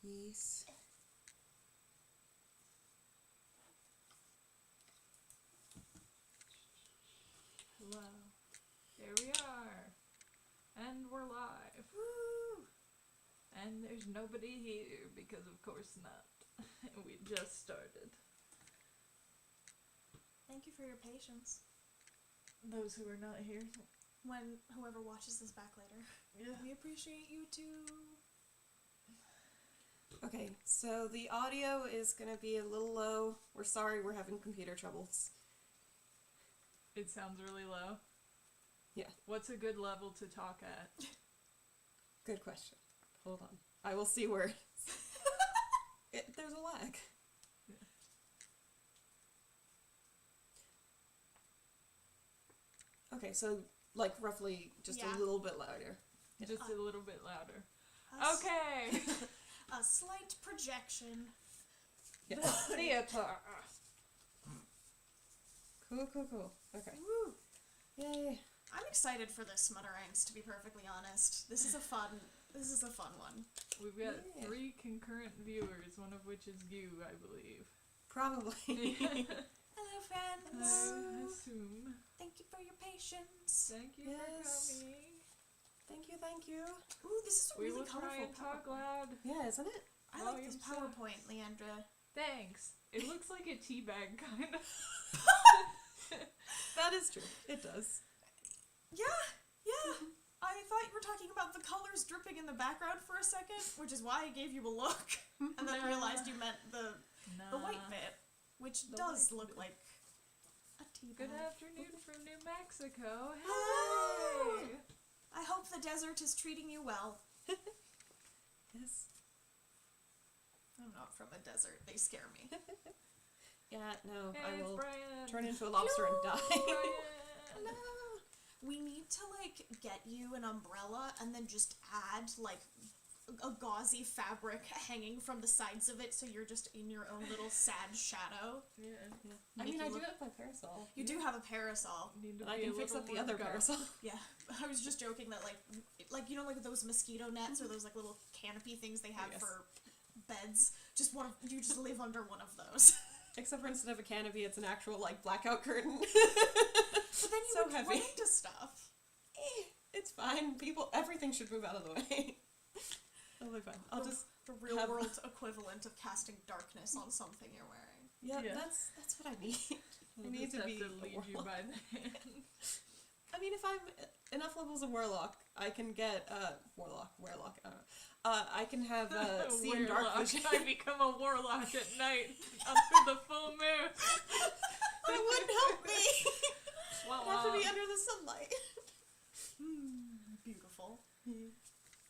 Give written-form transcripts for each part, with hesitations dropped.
Peace. Hello. There we are. And we're live. Woo! And there's nobody here because of course not. We just started. Thank you for your patience. Those who are not here. When whoever watches this back later. Yeah. We appreciate you too. Okay, so the audio is going to be a little low. We're sorry, we're having computer troubles. It sounds really low. Yeah. What's a good level to talk at? Good question. Hold on. I will see where there's a lag. Okay, so like roughly just Yeah. a little bit louder. Just a little bit louder. A Okay. A slight projection. Yeah. Theater. Cool. Okay. Woo! Yay. I'm excited for this Smut or Angst, to be perfectly honest. This is a fun one. We've got Yeah. 3 concurrent viewers, one of which is you, I believe. Probably. Hello, friends. I assume. Thank you for your patience. Thank you Yes. for coming. Thank you. Ooh, this is a We really will try colorful and talk PowerPoint. loud. Yeah, isn't it? I like Volume this stuff. PowerPoint, Leandra. Thanks. It looks like a tea bag, kind of. That is true. It does. Yeah. I thought you were talking about the colors dripping in the background for a second, which is why I gave you a look, and then Nah. realized you meant the white Nah. bit, which The does white look bit. like a tea Good bag. afternoon from New Mexico. Hello. Hey! I hope the desert is treating you well. Yes. I'm not from a desert. They scare me. Yeah, no, Hey, I it's will Brian. turn into a lobster and die. Brian. No. We need to, get you an umbrella and then just add, a gauzy fabric hanging from the sides of it so you're just in your own little sad shadow. Yeah. I Make mean, you I do look- have my parasol. You do have a parasol. Need to And I be can a fix little up the more other goth. parasol. Yeah. I was just joking that, those mosquito nets or those, little canopy things they have Yes. for beds. You just live under one of those. Except for instead of a canopy, it's an actual, blackout curtain. But then you So would heavy. run into stuff. It's fine. Everything should move out of the way. It'll be fine. I'll The- just, The real have- world equivalent of casting darkness on something you're wearing. Yeah. that's what I need. We'll I need just to have be to a lead you warlock. by the hand. I mean, if I'm enough levels of warlock, I can get, warlock, I don't know. I can have, see in dark Warlock. vision. I become a warlock at night under the full moon. That wouldn't help me. Wah, I have to wah. be under the sunlight. Beautiful.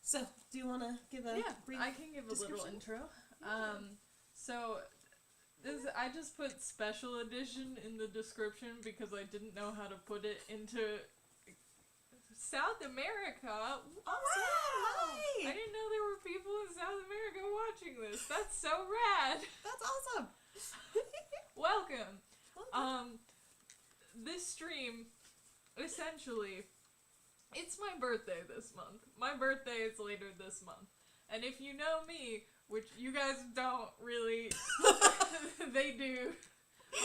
So, do you want to give a Yeah, brief I can give a little description? intro. So I just put special edition in the description because I didn't know how to put it into South America. Oh, I hi! didn't know there were people in South America watching this. That's so rad. That's awesome. Welcome. This stream, essentially, it's my birthday this month. My birthday is later this month. And if you know me, which you guys don't really, they do,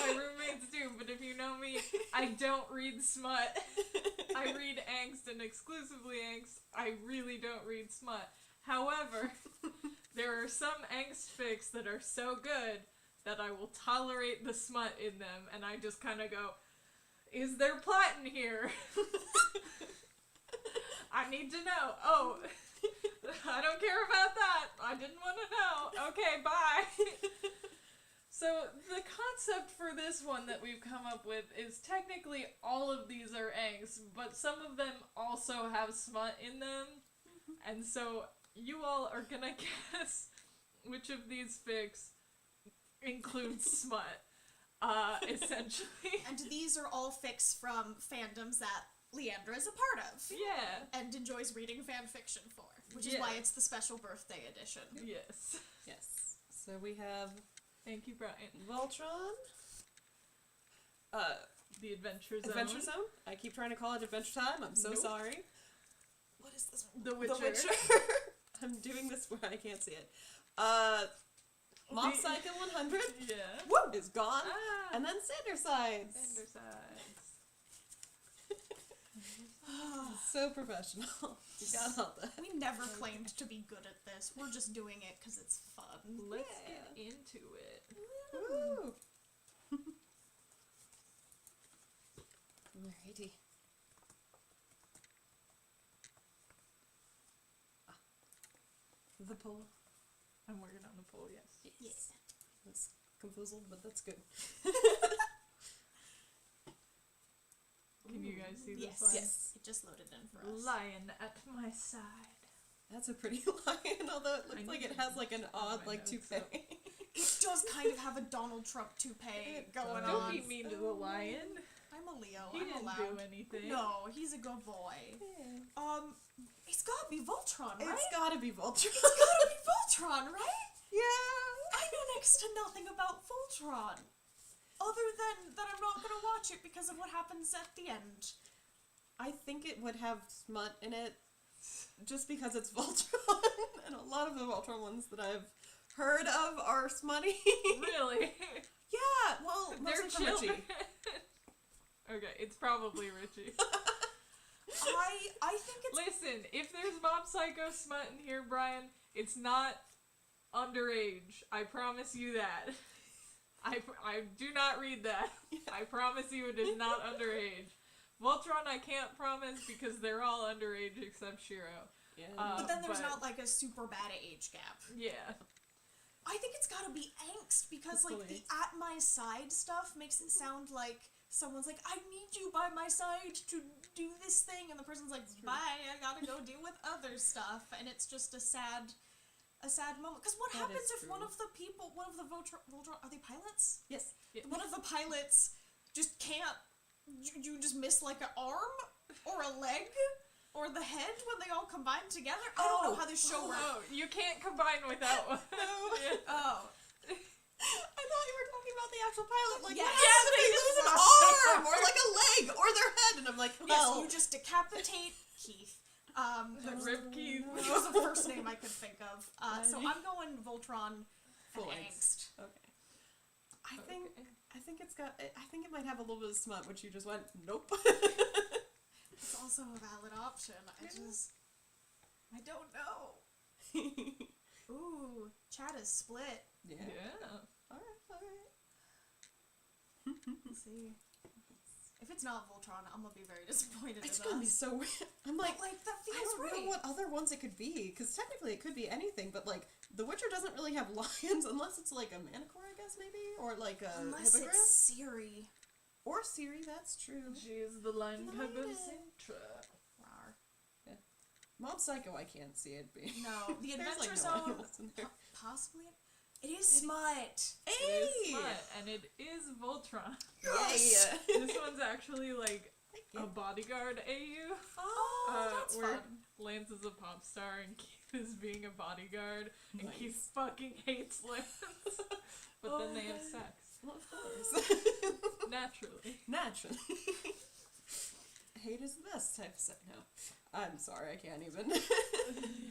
my roommates do, but if you know me, I don't read smut. I read Angst and exclusively Angst. I really don't read smut. However, there are some Angst fics that are so good that I will tolerate the smut in them, and I just kind of go, is there plot in here? I need to know. Oh, I don't care about that. I didn't want to know. Okay, bye. So the concept for this one that we've come up with is technically all of these are Angst, but some of them also have smut in them. And so you all are gonna guess which of these fics includes smut, essentially. And these are all fics from fandoms that Leandra is a part of. Yeah. And enjoys reading fan fiction for. Which is Yeah. why it's the special birthday edition. Yes. Yes. So we have Thank you, Brian. Voltron. The Adventure Zone. Adventure Zone. I keep trying to call it Adventure Time. I'm so Nope. sorry. What is this? The Witcher. I'm doing this where I can't see it. Mob Psycho 100 Yeah. is gone, Ah. and then Sandersides. Sandersides. So professional. You got all that. We never claimed to be good at this. We're just doing it because it's fun. Let's Yeah. get into it. Woo! Alrighty. The poll. I'm working on the poll, yes. Yes. That's confused, but that's good. Can you guys see this Yes. line? Yes. It just loaded in for us. Lion at my side. That's a pretty lion, although it looks I like need it to has like an odd my like notes toupee. up. It does kind of have a Donald Trump toupee It going does. Don't on. be mean to the lion. I'm a Leo. He I'm didn't allowed. do anything. No, he's a good boy. It's gotta be Voltron, right? It's gotta be Vulture. It's gotta be Voltron, right? Yeah. I know next to nothing about Voltron. Other than that I'm not gonna watch it because of what happens at the end. I think it would have Smut in it just because it's Voltron, and a lot of the Voltron ones that I've heard of are smutty. Really? Yeah, well, They're mostly from children. Richie. Okay, it's probably Richie. I think it's Listen, if there's Mob Psycho Smut in here, Brian, it's not underage. I promise you that. I do not read that. I promise you it is not underage. Voltron I can't promise because they're all underage except Shiro. Yeah. but then there's but- not like a super bad age gap. Yeah. I think it's gotta be angst because like the Hopefully. at my side stuff makes it sound like someone's like, I need you by my side to do this thing, and the person's like, bye, I gotta go deal with other stuff, and it's just a sad moment. Because what That happens is if one true. of the people, one of the Voltron, are they pilots? Yes. Yeah. One of the pilots just can't, you just miss like an arm or a leg or the head when they all combine together. I don't know how this show works. Oh, you can't combine without one. Yeah. Oh. I thought you were talking about the actual pilot. Like, Yes. what Yeah, happens if they they lose an just lost arm their or like a leg or their head? And I'm like, Yes, well, you just decapitate Keith. Rip Keith. Which was the first name I could think of. So I'm going Voltron Full and angst. Angst. Okay. I think it's got. I think it might have a little bit of Smut, which you just went, nope. It's also a valid option. I don't know. Ooh, chat is split. Yeah. Yeah. Alright. Let's see. If it's not Voltron, I'm gonna be very disappointed It's in gonna be us. so weird. I'm like, But, that I feels don't right. know what other ones it could be, because technically it could be anything, but like, The Witcher doesn't really have lions unless it's like a Manticore, I guess, maybe? Or like a Unless Hippogriff? it's Siri. Or Siri, that's true. She is the line Lion. Centra. Rawr. Mob Psycho, I can't see it being. No, the There's, Adventure like, no Zone. animals in there. Possibly. It is Smut. It Hey! is Smut, and it is Voltron. Yes! Yay! This one's actually like a bodyguard AU. Oh, that's where fun. Lance is a pop star and Keith is being a bodyguard, and Nice. Keith fucking hates Lance. But then they have Oh. sex. Well, of course. Naturally. Naturally. Hate is the best type of sex. No. I'm sorry, I can't even.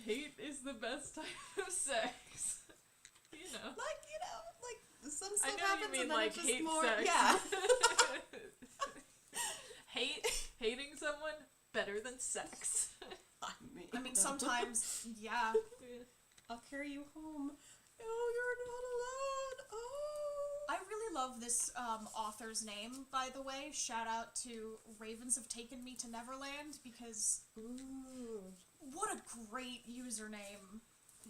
Hate is the best type of sex. You know. Like some I stuff know happens you mean and then like it's just hate more. sex. Yeah. Hating someone better than sex. I mean, sometimes, yeah. I'll carry you home. Oh, you're not alone. Oh. I really love this author's name, by the way. Shout out to Ravens Have Taken Me to Neverland, because Ooh. what a great username.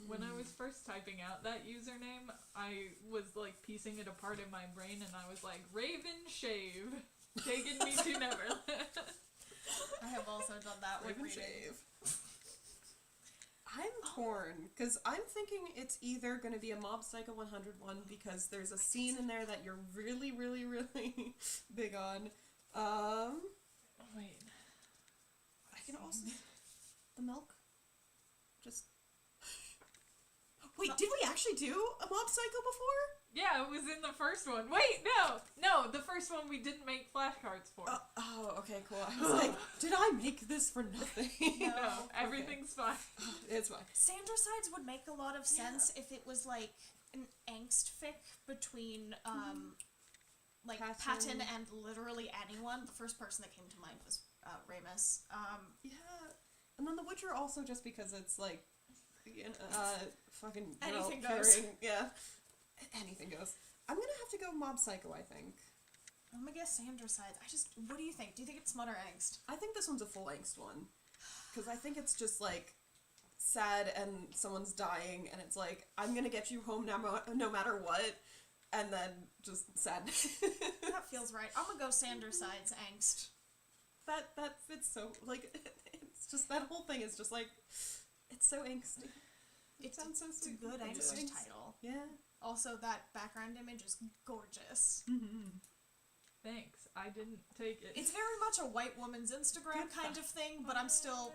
When I was first typing out that username, I was like piecing it apart in my brain, and I was like, Raven Shave, taking me to Neverland. I have also done that with Raven reading. shave. I'm torn because I'm thinking it's either going to be a Mob Psycho 101 because there's a scene in there that you're really, really, really big on. Wait. I can also the milk. Just Wait, Wait, did we actually do a Mob Psycho before? Yeah, it was in the first one. Wait, no, the first one we didn't make flashcards for. Oh, okay, cool. I was like, did I make this for nothing? No, everything's fine. It's fine. Sandersides would make a lot of sense if it was like an angst fic between like Patton and literally anyone. The first person that came to mind was Ramus. Yeah, and then The Witcher also just because it's like, fucking anything girl goes. carrying, yeah, anything goes. I'm gonna have to go Mob Psycho. I think. I'm gonna guess Sandersides. What do you think? Do you think it's Smut or Angst? I think this one's a full angst one, because I think it's just like sad and someone's dying, and it's like I'm gonna get you home no matter what, and then just sad. That feels right. I'm gonna go Sandersides Angst. That fits so like it's just that whole thing is just like it's so angsty. It sounds so It's a stupid. good It's angst angst. title. Yeah. Also, that background image is gorgeous. Thanks, I didn't take it. It's very much a white woman's Instagram kind of thing, but I'm still...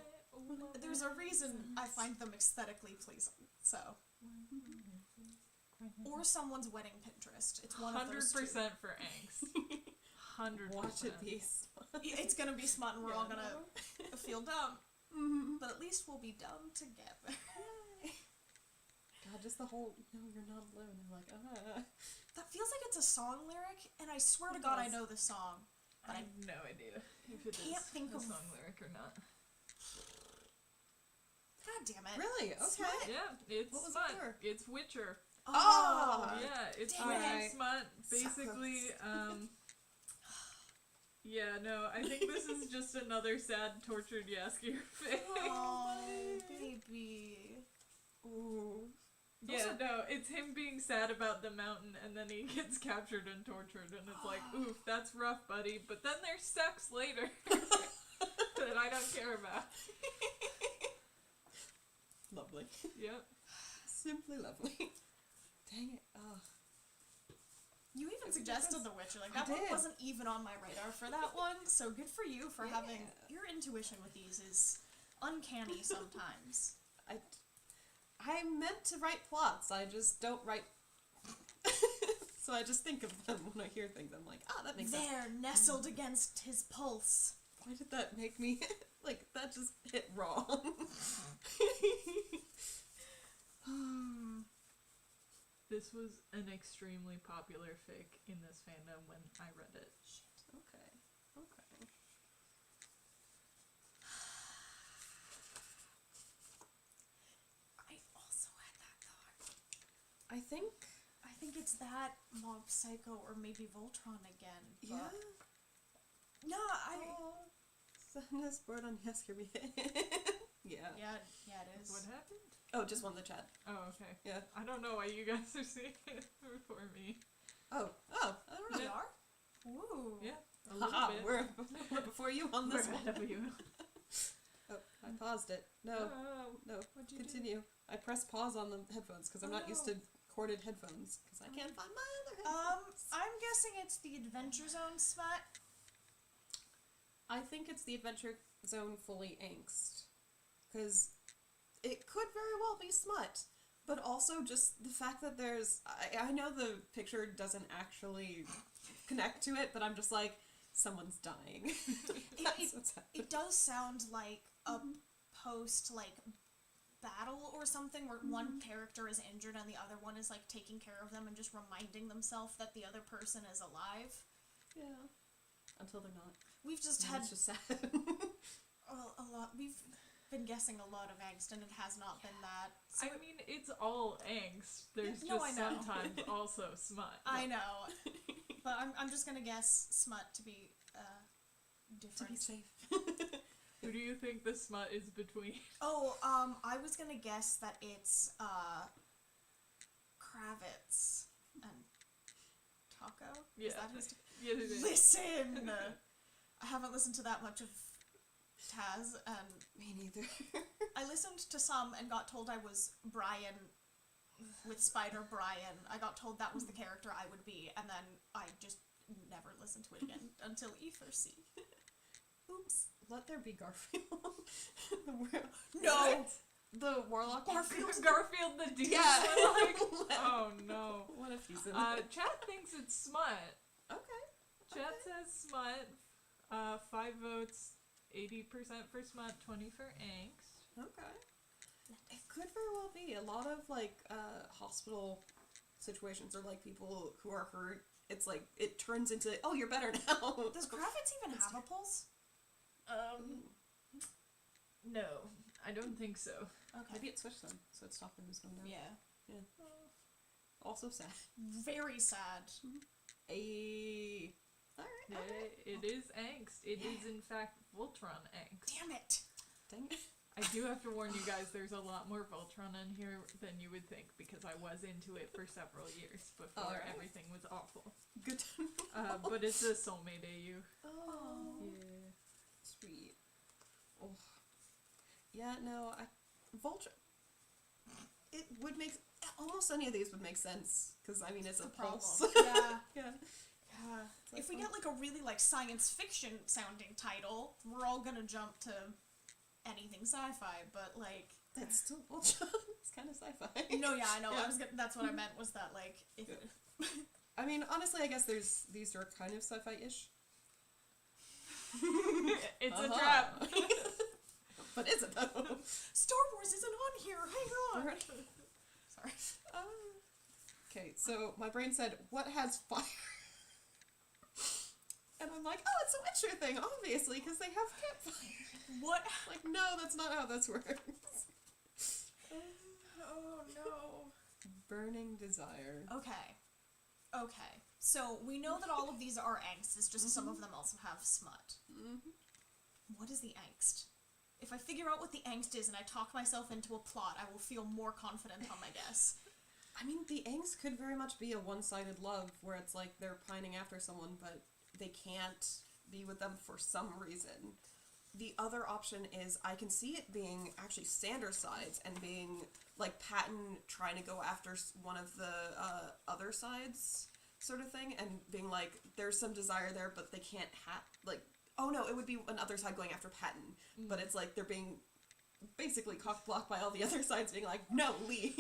There's a reason I find them aesthetically pleasing, so... Or someone's wedding Pinterest. It's one of those 100% two. for Angst. 100%. Watch it be. It's gonna be Smut and we're all Yeah. gonna feel dumb. But at least we'll be dumb together. God, just the whole no, you're not alone. I'm like, That feels like it's a song lyric, and I swear to It God I does. know the song. I have no idea if it Can't is think a of- song lyric or not. God damn it. really? Okay. Smut. Yeah, it's What was it Smut. for? It's Witcher. Oh! Yeah, it's Damn fucking it. Smut. So Basically, close. yeah, no, I think this is just another sad, tortured Yaskier fic. Oh, baby. Ooh. Yeah, no, it's him being sad about the mountain, and then he gets captured and tortured, and it's like, oof, that's rough, buddy. But then there's sex later that I don't care about. Lovely. Yep. Simply lovely. Dang it. Oh. You even It's a suggested difference. The Witcher. Like, I that one did. wasn't even on my radar for that one, so good for you for having... Yeah. Your intuition with these is uncanny sometimes. I meant to write plots. I just don't write. So I just think of them when I hear things. I'm like, that makes sense. There, nestled against his pulse. Why did that make me like that? Just hit wrong. This was an extremely popular fic in this fandom when I read it. Okay. I also had that thought. I think. I think it's that Mob Psycho or maybe Voltron again. Yeah. But no, Send us word on Yasker me. Yeah. Yeah, it is. What happened? Oh, just won the chat. Oh, okay. Yeah. I don't know why you guys are seeing it before me. Oh, I don't know. We are? Ooh. Yeah, a little Haha, bit. we're before you on We're this one. ahead of you. Oh, I paused it. No, Oh, no. What'd you Continue. I pressed pause on the headphones because I'm Oh, not used no. to corded headphones because I can't find my other headphones. I'm guessing it's the Adventure Zone Smut. I think it's the Adventure Zone fully angst. Because it could very well be smut. But also just the fact that there's... I know the picture doesn't actually connect to it, but I'm just like, someone's dying. That's what's happening. It does sound like a post, like, battle or something where one character is injured and the other one is, like, taking care of them and just reminding themselves that the other person is alive. Yeah. Until they're not. We've just And had it's just sad. a lot. We've been guessing a lot of angst, and it has not been that. So I mean, it's all angst. There's No, just I know. sometimes also smut. I know, but I'm just gonna guess smut to be To different. be safe. Who do you think the smut is between? Oh, I was gonna guess that it's Kravitz and Taco. Yeah. Is that his? Yeah, it is. Listen, I haven't listened to that much of Taz, and Me neither. I listened to some and got told I was Brian with Spider Brian. I got told that was the character I would be, and then I just never listened to it again until Ether C. Oops. Let there be Garfield. The world. No! the warlock. Garfield the Dude. Yeah. Like, oh no. What if he's in Chat thinks it's Smut. Okay. Chat says Smut. 5 votes, 80% for Smut, 20 for Angst. Okay. It could very well be. A lot of, like, hospital situations or, like, people who are hurt, it's like, it turns into, oh, you're better now. Does Kravitz even have a pulse? No, I don't think so. Okay. Maybe it switched them, so it stopped them from going down. Yeah. Also sad. Very sad. Alright. It is Angst. It is, in fact, Voltron Angst. Damn it. Dang it. I do have to warn you guys, there's a lot more Voltron in here than you would think, because I was into it for several years before Alright. everything was awful. Good to know. But it's a soulmate AU. Oh. Yeah. Sweet. Oh. Yeah, no, Vulture. It would make... Almost any of these would make sense, because, I mean, it's a pulse. Yeah. Yeah. Yeah. If we get like a really like science fiction sounding title, we're all gonna jump to anything sci-fi, but like That's still Vulture. It's kind of sci-fi. no, yeah, I know. Yeah. That's what I meant was that like if I mean, honestly, I guess these are kind of sci-fi-ish. It's a trap. But is it though? Star Wars isn't on here. Hang on. Sorry. Okay, so my brain said, "What has fire?" And I'm like, "Oh, it's a Witcher thing, obviously, because they have campfire." What? Like, no, that's not how this works. Oh no. Burning desire. Okay. So we know that all of these are angst. It's just some of them also have smut. Mm-hmm. What is the angst? If I figure out what the angst is and I talk myself into a plot, I will feel more confident on my guess. I mean, the angst could very much be a one-sided love, where it's like they're pining after someone, but they can't be with them for some reason. The other option is I can see it being actually Sanders' sides and being like Patton trying to go after one of the other sides sort of thing, and being like, there's some desire there, but they can't have, like, oh no, it would be another side going after Patton, but it's like they're being basically cock-blocked by all the other sides being like, no, leave.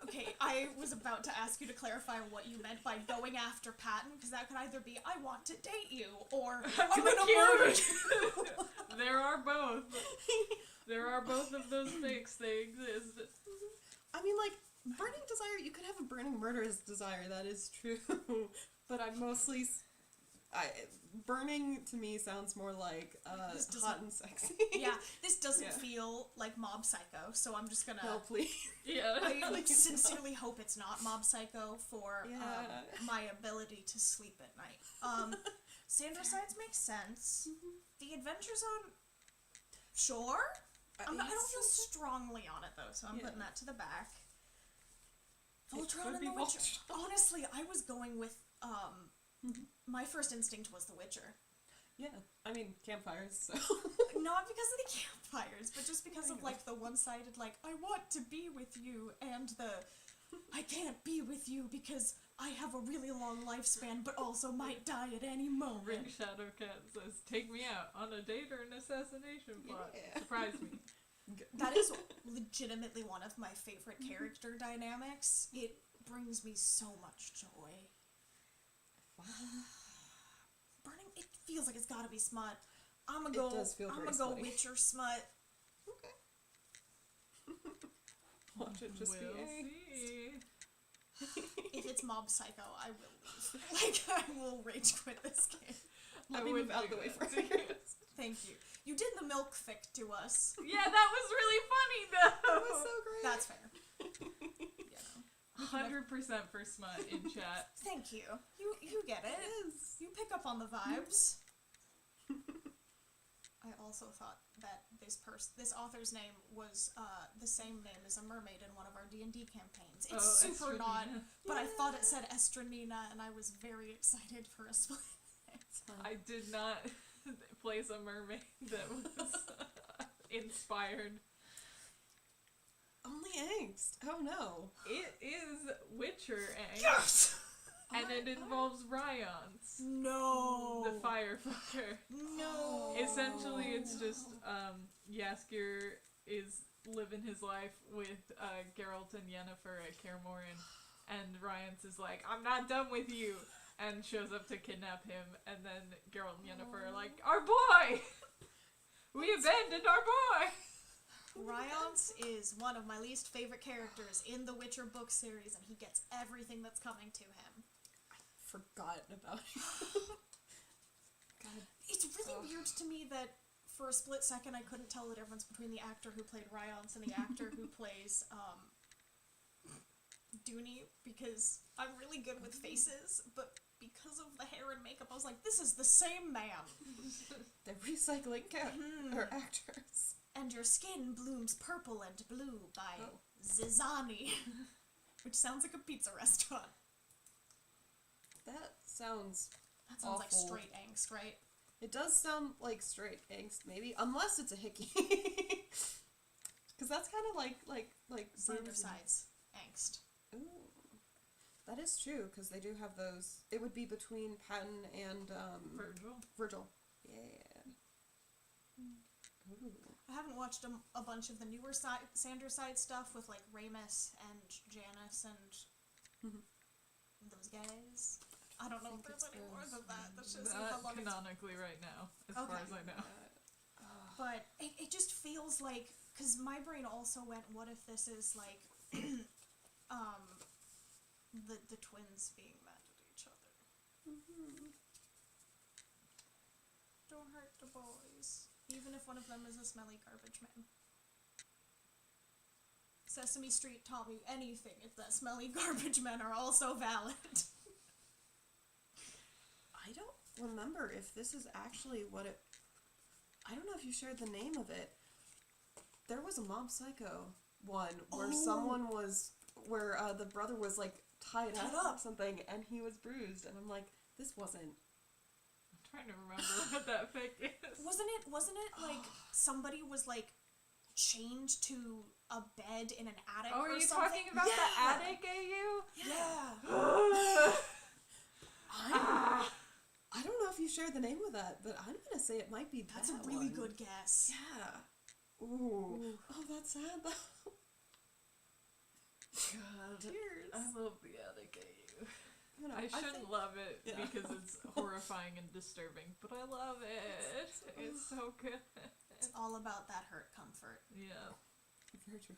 Okay, I was about to ask you to clarify what you meant by going after Patton, because that could either be, I want to date you, or I'm gonna murder you. There are both. There are both of those things. They exist. I mean, like, burning desire, you could have a burning murderous desire, that is true. But I'm mostly... burning to me sounds more like hot and sexy. Yeah, this doesn't Yeah. feel like Mob Psycho, so I'm just gonna... No, please. Yeah. I sincerely hope it's not Mob Psycho for Yeah. my ability to sleep at night. Sandra Sides makes sense. The Adventure Zone, sure. I don't feel strongly on it though, so I'm Yeah. putting that to the back. It Voltron could and be The Witcher. Voltron. Honestly, I was going with my first instinct was The Witcher. Yeah, I mean, campfires, so... Not because of the campfires, but just because of like the one-sided like I want to be with you and the I can't be with you because I have a really long lifespan but also might die at any Ring moment. Shadowcat says, take me out on a date or an assassination plot. Yeah. Surprise me. That is legitimately one of my favorite character dynamics. It brings me so much joy. Burning, it feels like it's gotta be smut. I'm gonna go. does feel I'm very gonna go smutty. Witcher smut. Okay. Watch it just We'll be see. If it's Mob Psycho, I will leave. Like I will rage quit this game. Let I me move wouldn't out do the way that. for you. Thank you. You did the milk fic to us. Yeah, that was really funny though. That was so great. That's fair. You know. 100% for Smut in chat. Thank you. You get it. Yes. You pick up on the vibes. I also thought that this author's name was the same name as a mermaid in one of our D&D campaigns. It's super Estranina. not, but I thought it said Estranina, and I was very excited for a split. I did not place a mermaid that was inspired. Only angst. Oh no. It is Witcher Angst. Yes! And it involves Ryons, No. the firefucker. No. Essentially, it's just Yaskier is living his life with Geralt and Yennefer at Kaer Morhen, and Rience is like, I'm not done with you, and shows up to kidnap him, and then Geralt and Yennefer are like, our boy! We abandoned our boy! Riance is one of my least favorite characters in the Witcher book series, and he gets everything that's coming to him. Forgotten about it. God. It's really weird to me that for a split second I couldn't tell the difference between the actor who played Riance and the actor who plays Dooney, because I'm really good with faces, but because of the hair and makeup I was like, this is the same man. They're recycling or actors. And your skin blooms purple and blue by Zizani, which sounds like a pizza restaurant. That sounds Like awful. straight angst, right? It does sound like straight angst, maybe, unless it's a hickey. Because that's kind of like Slander sides angst. Ooh, that is true. Because they do have those. It would be between Patton and Virgil. Yeah. Ooh. I haven't watched a bunch of the newer Sander side stuff with like Ramus and Janice and those guys. I don't know if there's any more than that. That's just Not how long it's... canonically right now, as far as I know. But it just feels like, because my brain also went, what if this is like the twins being mad at each other? Don't hurt the boys. Even if one of them is a smelly garbage man. Sesame Street taught me anything if that smelly garbage men are also valid. I don't remember if this is actually what it... I don't know if you shared the name of it. There was a Mob Psycho one where someone was... Where the brother was, like, tied up or something, and he was bruised, and I'm like, this wasn't... I'm trying to remember what that fic is. Wasn't it like somebody was like chained to a bed in an attic Oh, or are you something? talking about the attic AU? Yeah. I don't know if you shared the name of that, but I'm gonna say it might be That's that a really one. good guess. Yeah. Ooh. Oh, that's sad though. God, Tears. I love the attic AU. You know, I shouldn't think- love it Yeah. because it's horrifying and disturbing, but I love it. It's so good. It's all about that hurt comfort. Yeah. Very true.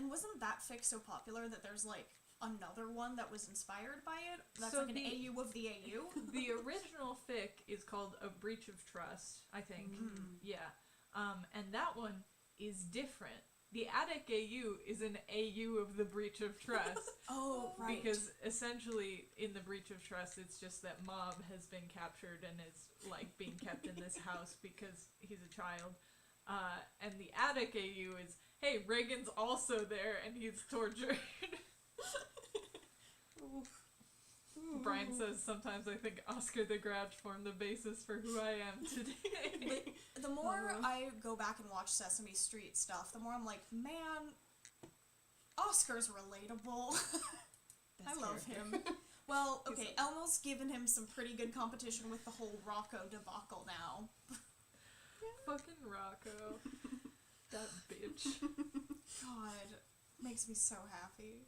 Wasn't that fic so popular that there's like another one that was inspired by it? That's So like an AU of the AU? The original fic is called A Breach of Trust, I think. Yeah. And that one is different. The attic AU is an AU of the Breach of Trust. Oh, right. Because essentially, in the Breach of Trust, it's just that Mob has been captured and is, like, being kept in this house because he's a child. And the attic AU is, hey, Reagan's also there and he's tortured. Brian says, sometimes I think Oscar the Grouch formed the basis for who I am today. The more I go back and watch Sesame Street stuff, the more I'm like, man, Oscar's relatable. I love him. Well, okay, Elmo's given him some pretty good competition with the whole Rocco debacle now. Fucking Rocco. That bitch. God, makes me so happy.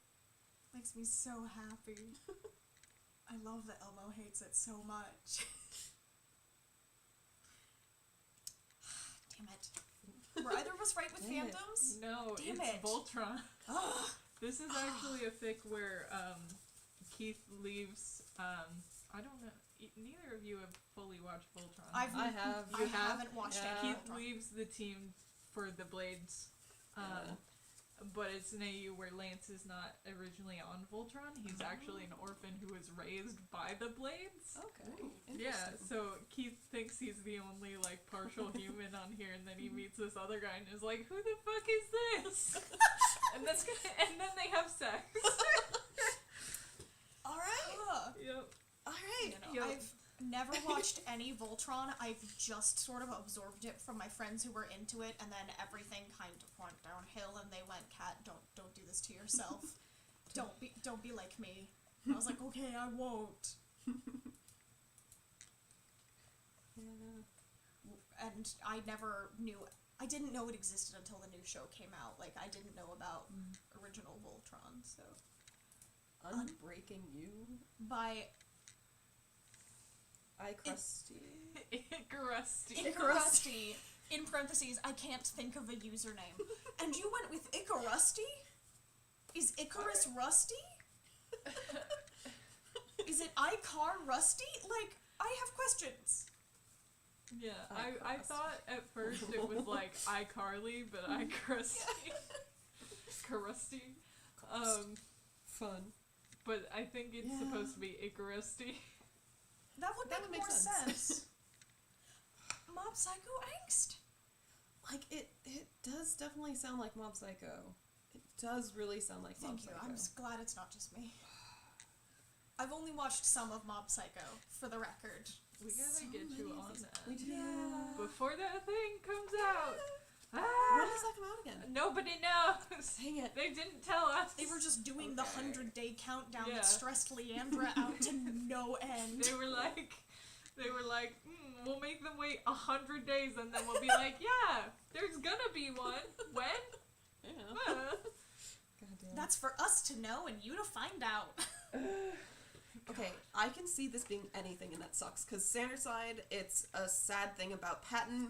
Makes me so happy. I love that Elmo hates it so much. Damn it. Were either of us right with Damn it. fandoms? No, Damn it's it. Voltron. Ugh. This is actually a fic where Keith leaves. I don't know. Neither of you have fully watched Voltron. I have. I haven't watched Yeah. any Keith Voltron. leaves the team for the Blades. But it's an AU where Lance is not originally on Voltron. He's actually an orphan who was raised by the Blades. Okay. Yeah, Interesting. so Keith thinks he's the only, like, partial human on here, and then he meets this other guy and is like, who the fuck is this? and then they have sex. Alright. Yep. Alright. Yep. I've never watched any Voltron. I've just sort of absorbed it from my friends who were into it, and then everything kind of went downhill, and they went, Kat, don't do this to yourself. don't be like me. And I was like, okay, I won't. Yeah. And I never knew I didn't know it existed until the new show came out. Like, I didn't know about original Voltron, so. Unbreaking You By iCrusty. Icarusty. Icarusty. In parentheses, I can't think of a username. And you went with Icarusty? Is Icarus Rusty? Is it iCar Rusty? Like, I have questions. Yeah, I thought at first it was like iCarly, but iCrusty. Carusty. Fun. But I think it's supposed to be Icarusty. That would That make would make more sense. sense. Mob Psycho Angst. Like, it does definitely sound like Mob Psycho. It does really sound like Mob Thank you. Psycho. I'm glad it's not just me. I've only watched some of Mob Psycho, for the record. We gotta So get you many on things. that. We do. Yeah. Before that thing comes out. When Ah, does that come out again? nobody knows. Dang it. They didn't tell us. They were just doing the Okay. 100-day countdown Yeah. that stressed Leandra out to no end. They were like, we'll make them wait 100 days, and then we'll be like, yeah, there's gonna be one. When? Yeah. Uh. Goddamn. That's for us to know and you to find out. Okay, I can see this being anything, and that sucks. Because Sanderside, it's a sad thing about Patton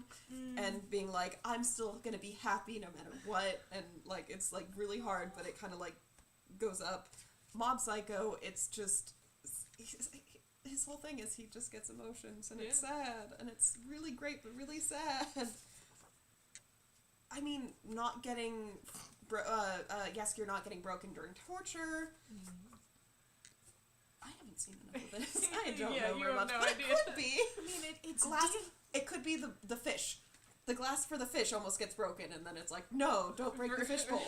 and being like, I'm still gonna be happy no matter what, and like it's like really hard, but it kind of like goes up. Mob Psycho, it's just his whole thing is he just gets emotions, and it's sad, and it's really great, but really sad. I mean, not getting Yaskier not getting broken during torture. I haven't seen enough of this. I don't Yeah, know you very have much, no but idea. it could be. I mean, it's Glass. It could be the fish. The glass for the fish almost gets broken, and then it's like, no, don't break the fishbowl.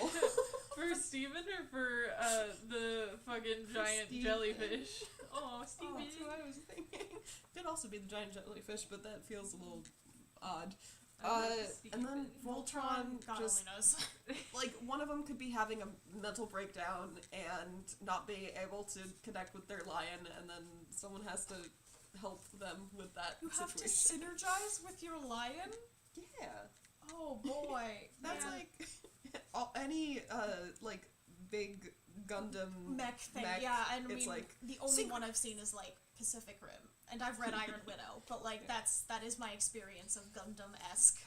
For Steven or for the fucking giant Steven. jellyfish? Oh, Oh, Steven. that's what I was thinking. Could also be the giant jellyfish, but that feels a little odd. And then Voltron God just only knows. like one of them could be having a mental breakdown and not be able to connect with their lion, and then someone has to help them with that You have to situation. synergize with your lion? Yeah, Oh boy. that's Man. like any like big Gundam mech thing. mech, Yeah, and I it's mean, like the only sync- one I've seen is like Pacific Rim, and I've read Iron Widow, but like Yeah. that is my experience of Gundam-esque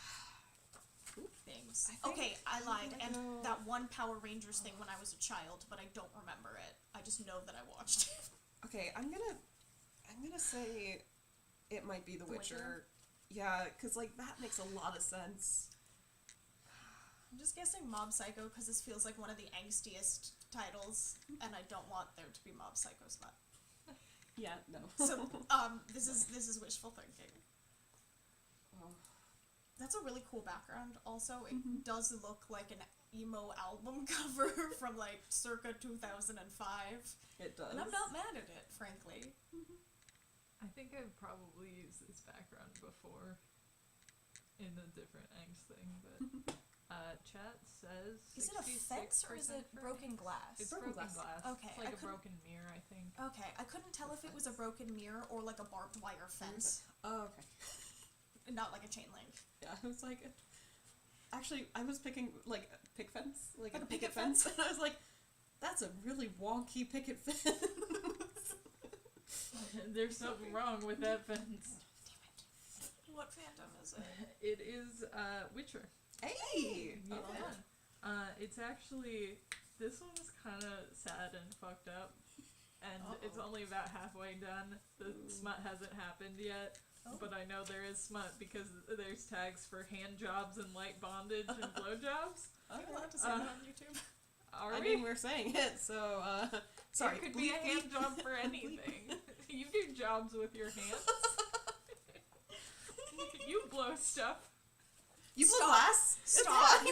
things. I think- Okay, I lied, and No. that one Power Rangers thing when I was a child, but I don't remember it. I just know that I watched it. Okay, I'm gonna say it might be The The Witcher. Witcher? Yeah, because like that makes a lot of sense. I'm just guessing Mob Psycho because this feels like one of the angstiest titles, and I don't want there to be Mob Psycho Smut. Yeah, no. So, this is wishful thinking. Oh. That's a really cool background. Also, it Mhm. does look like an emo album cover from like circa 2005, It does. and I'm not mad at it, frankly. I think I've probably used this background before in a different Angst thing, but chat says Is it a fence or is 66% it for broken Angst. glass? It's Broken broken glass. glass. Okay, It's I like a couldn't- broken mirror, I think. Okay, I couldn't tell if it was a broken mirror or like a barbed wire fence, Oh, okay. not like a chain link. Yeah, I was like, actually, I was picking like a picket fence, like a Like a picket picket fence, and I was like, that's a really wonky picket fence. There's something wrong with that fence. Damn it! What fandom is it? It is Witcher. Hey! Yeah. Oh, yeah. It's actually, this one's kind of sad and fucked up, and it's Uh-oh. only about halfway done. The smut hasn't happened yet, Oh. but I know there is smut because there's tags for hand jobs and light bondage and blowjobs. Are you allowed to say Uh, that on YouTube? Are I we? mean, we're saying it, so, sorry. It could be a bleep, hand bleep. job for anything. You do jobs with your hands. You blow stuff. You blow Stop. glass? It's Stop! fine.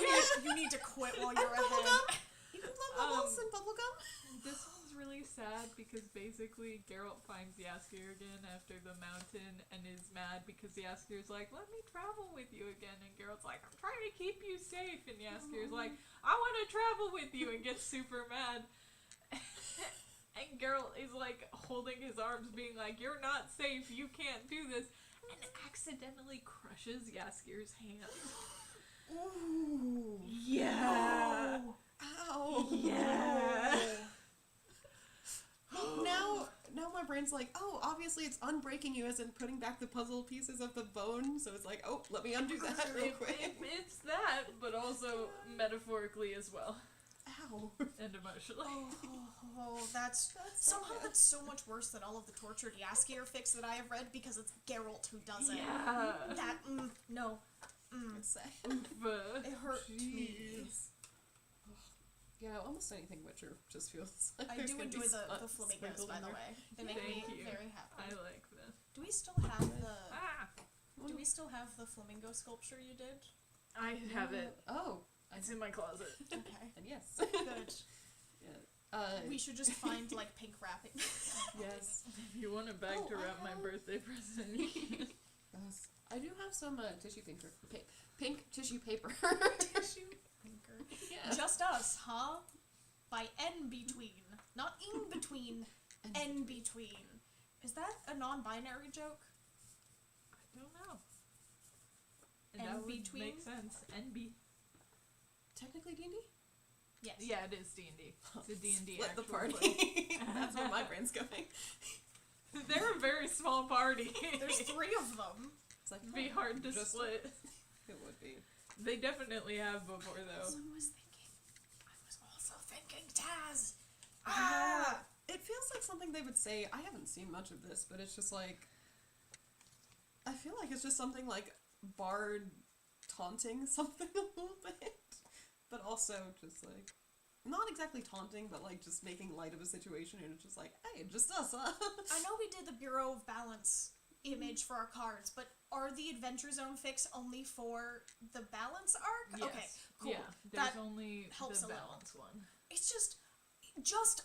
You need to quit while you're And ahead. bubblegum? You can blow bubbles and bubblegum? This one's really sad because basically Geralt finds Yaskier again after the mountain and is mad because Yaskier's like, let me travel with you again, and Geralt's like, I'm trying to keep you safe, and Yaskier's like, I want to travel with you, and gets super mad. And Geralt is like holding his arms being like, you're not safe, you can't do this, and accidentally crushes Yaskier's hand. Ooh. Yeah. Ow. Yeah. Now my brain's like, oh, obviously it's unbreaking you as in putting back the puzzle pieces of the bone, so it's like, oh, let me undo that real quick. It's that, but also metaphorically as well. Ow. And emotionally. That's so somehow bad. that's so much worse than all of the tortured Yaskier fics that I have read because it's Geralt who does it. Yeah. That no, It's sad. But it hurt me. Jeez. Yeah, almost anything Witcher just feels like I there's do gonna be enjoy the smut flamingos, sprinkled by in the there. way. They make Thank me you. very happy. I like them. Do we still have the Ah, Do we still have the flamingo sculpture you did? I have it. Oh, It's in my closet. Okay, and yes. good. Yeah. We should just find like pink wrapping. Yes. If you want a bag Oh, to I wrap my have- birthday present. Yes. I do have some tissue paper. Pink tissue paper. Tissue pinker. Yeah. Just Us, huh? By N Between, not in between. N Between. Is that a non-binary joke? I don't know. And And that would between? make sense. NB. Technically D&D? Yes. Yeah, it is D&D. It's a D&D Split the actual party. play. That's where my brain's going. They're a very small party. There's 3 of them. It's like, It'd be oh, hard to just- split. It would be. They definitely have before, though. Someone was thinking. I was also thinking Taz. Ah! It feels like something they would say. I haven't seen much of this, but it's just like, I feel like it's just something like Bard taunting something a little bit, but also just like, not exactly taunting, but like just making light of a situation, and it's just like, hey, just us, huh? I know we did the Bureau of Balance image for our cards, but are the Adventure Zone fics only for the balance arc? Yes. Okay, cool. Yeah, there's That only helps the a little. balance one. It's just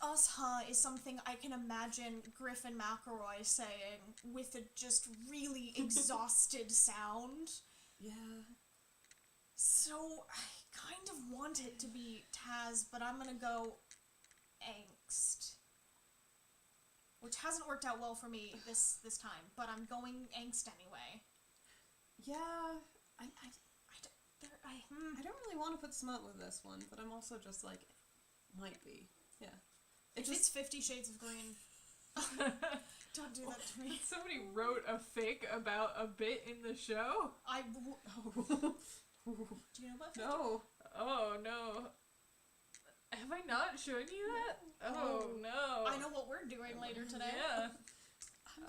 us, huh, is something I can imagine Griffin McElroy saying with a just really exhausted sound. Yeah. So I kind of want it to be Taz, but I'm gonna go Angst. Which hasn't worked out well for me this time, but I'm going Angst anyway. Yeah. I I don't really want to put Smut with this one, but I'm also just like, might be. Yeah. If it's 50 Shades of Green, don't do that to me. Somebody wrote a fic about a bit in the show? Oh. Do you know about 50? No. Oh, no. Have I not shown you that? Oh, no. I know what we're doing later today. Yeah.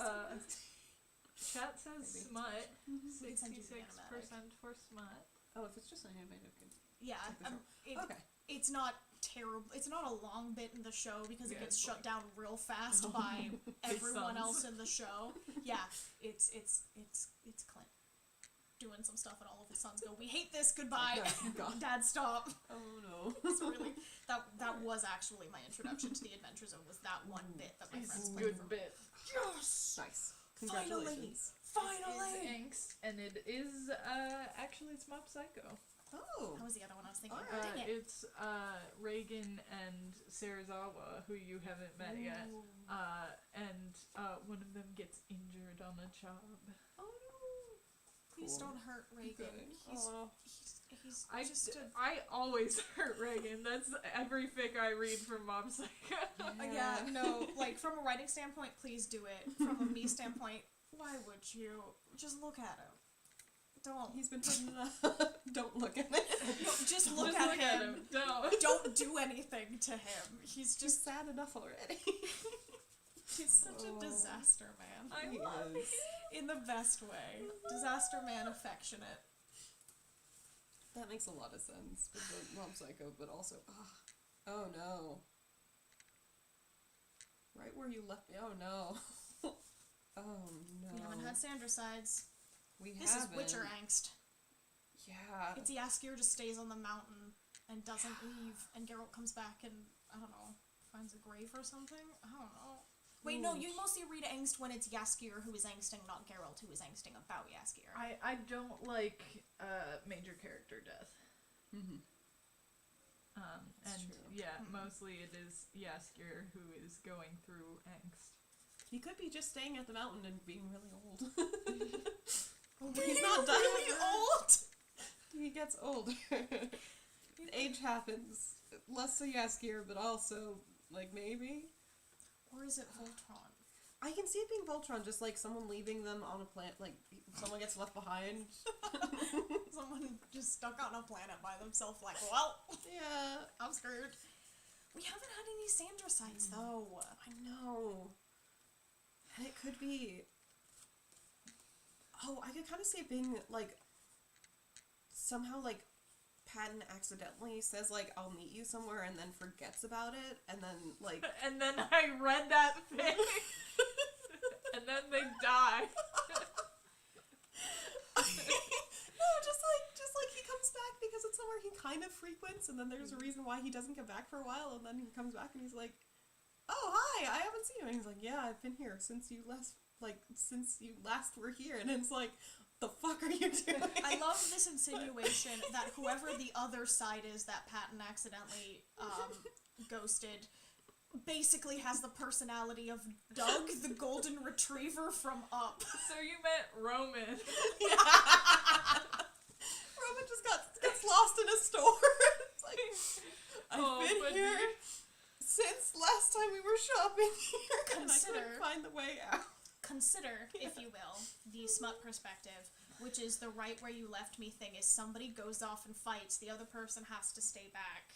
I'm so Chat says Maybe. smut. We can send you the 66% animatic. for smut. Oh, if it's just an animated, good. Yeah, Check the show. Okay. it's not terrible. It's not a long bit in the show because it Yeah, gets it's shut like- down real fast by everyone sons. else in the show. Yeah, it's Clint doing some stuff, and all of his sons go, "We hate this. Goodbye, Oh, God. Dad. Stop." Oh no. It's really that was actually my introduction to the Adventure Zone. Was that one bit that my It's friends a played good for me. bit. Yes, Nice. finally, Congratulations. finally. It is Angst, and it is, actually it's Mob Psycho. Oh. That was the other one I was thinking. Alright. Dang it. It's, Reagan and Sarazawa, who you haven't met yet. Ooh. And one of them gets injured on a job. Oh Please Cool. don't hurt Reagan. Good. He's Oh. he's I, just a I always hurt Reagan. That's every fic I read from Mob Psycho. yeah, no, like from a writing standpoint, please do it. From a me standpoint, why would you? Just look at him. Don't. He's been putting it up. Don't look at it. No, just look Just at look him. at him. Don't. Don't do anything to him. He's Just just sad enough already. he's such Oh. a disaster man. I He love is. In the best way. Disaster man affectionate. That makes a lot of sense with the Mob Psycho, but also, oh no. Right where you left me. Oh no. Oh no. We haven't had Sandra sides. We This haven't. is Witcher angst. Yeah. It's Yaskier just stays on the mountain and doesn't leave, and Geralt comes back and, I don't know, finds a grave or something? I don't know. Wait, no, Ooh. you mostly read Angst when it's Yaskier who is angsting, not Geralt who is angsting about Yaskier. I don't like major character death. Mhm. And true. yeah, mostly it is Yaskier who is going through angst. He could be just staying at the mountain and being really old. Really, He's not done really with it. old? he gets older. Age happens. Less so Yaskier, but also, like, maybe? Or is it Voltron? I can see it being Voltron, just like someone leaving them on a planet, like, someone gets left behind. Someone just stuck on a planet by themselves, like, well, Yeah. I'm screwed. We haven't had any Sandersites, though. I know. And it could be... Oh, I could kind of see it being, like, somehow, like, Patton accidentally says, like, I'll meet you somewhere, and then forgets about it, and then, like... And then I read that thing, and then they die. No, just like he comes back because it's somewhere he kind of frequents, and then there's a reason why he doesn't come back for a while, and then he comes back and he's like, oh, hi, I haven't seen you. And he's like, yeah, I've been here since you last were here. And it's like, the fuck are you doing? I love this insinuation that whoever the other side is that Patton accidentally ghosted basically has the personality of Doug, the golden retriever from Up. So you meant Roman. Roman just gets lost in a store. It's like, I've been here since last time we were shopping here, and I couldn't find the way out. Consider, if you will, the smut perspective, which is the right where you left me thing is somebody goes off and fights, the other person has to stay back.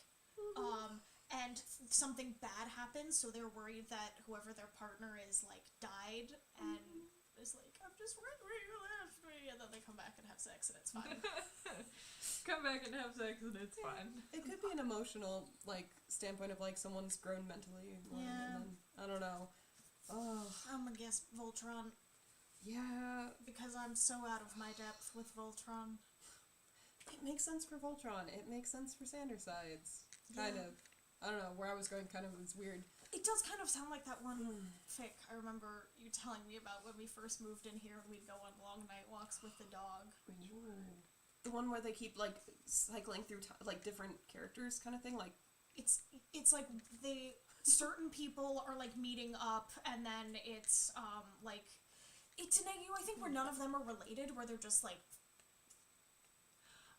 And something bad happens, so they're worried that whoever their partner is, like, died, and is like, I'm just right where you left me, and then they come back and have sex, and it's fine. Come back and have sex and it's fine. It could be an emotional, like, standpoint of, like, someone's grown mentally. And then, I don't know. Oh. I'm gonna guess Voltron, Yeah. because I'm so out of my depth with Voltron. It makes sense for Voltron. It makes sense for Sandersides. Kind of. I don't know, where I was going kind of was weird. It does kind of sound like that one fic I remember you telling me about when we first moved in here and we'd go on long night walks with the dog. The one where they keep, like, cycling through, like, different characters kind of thing, like... It's like certain people are, like, meeting up, and then it's, like... It's an AU, I think, where none of them are related, where they're just, like...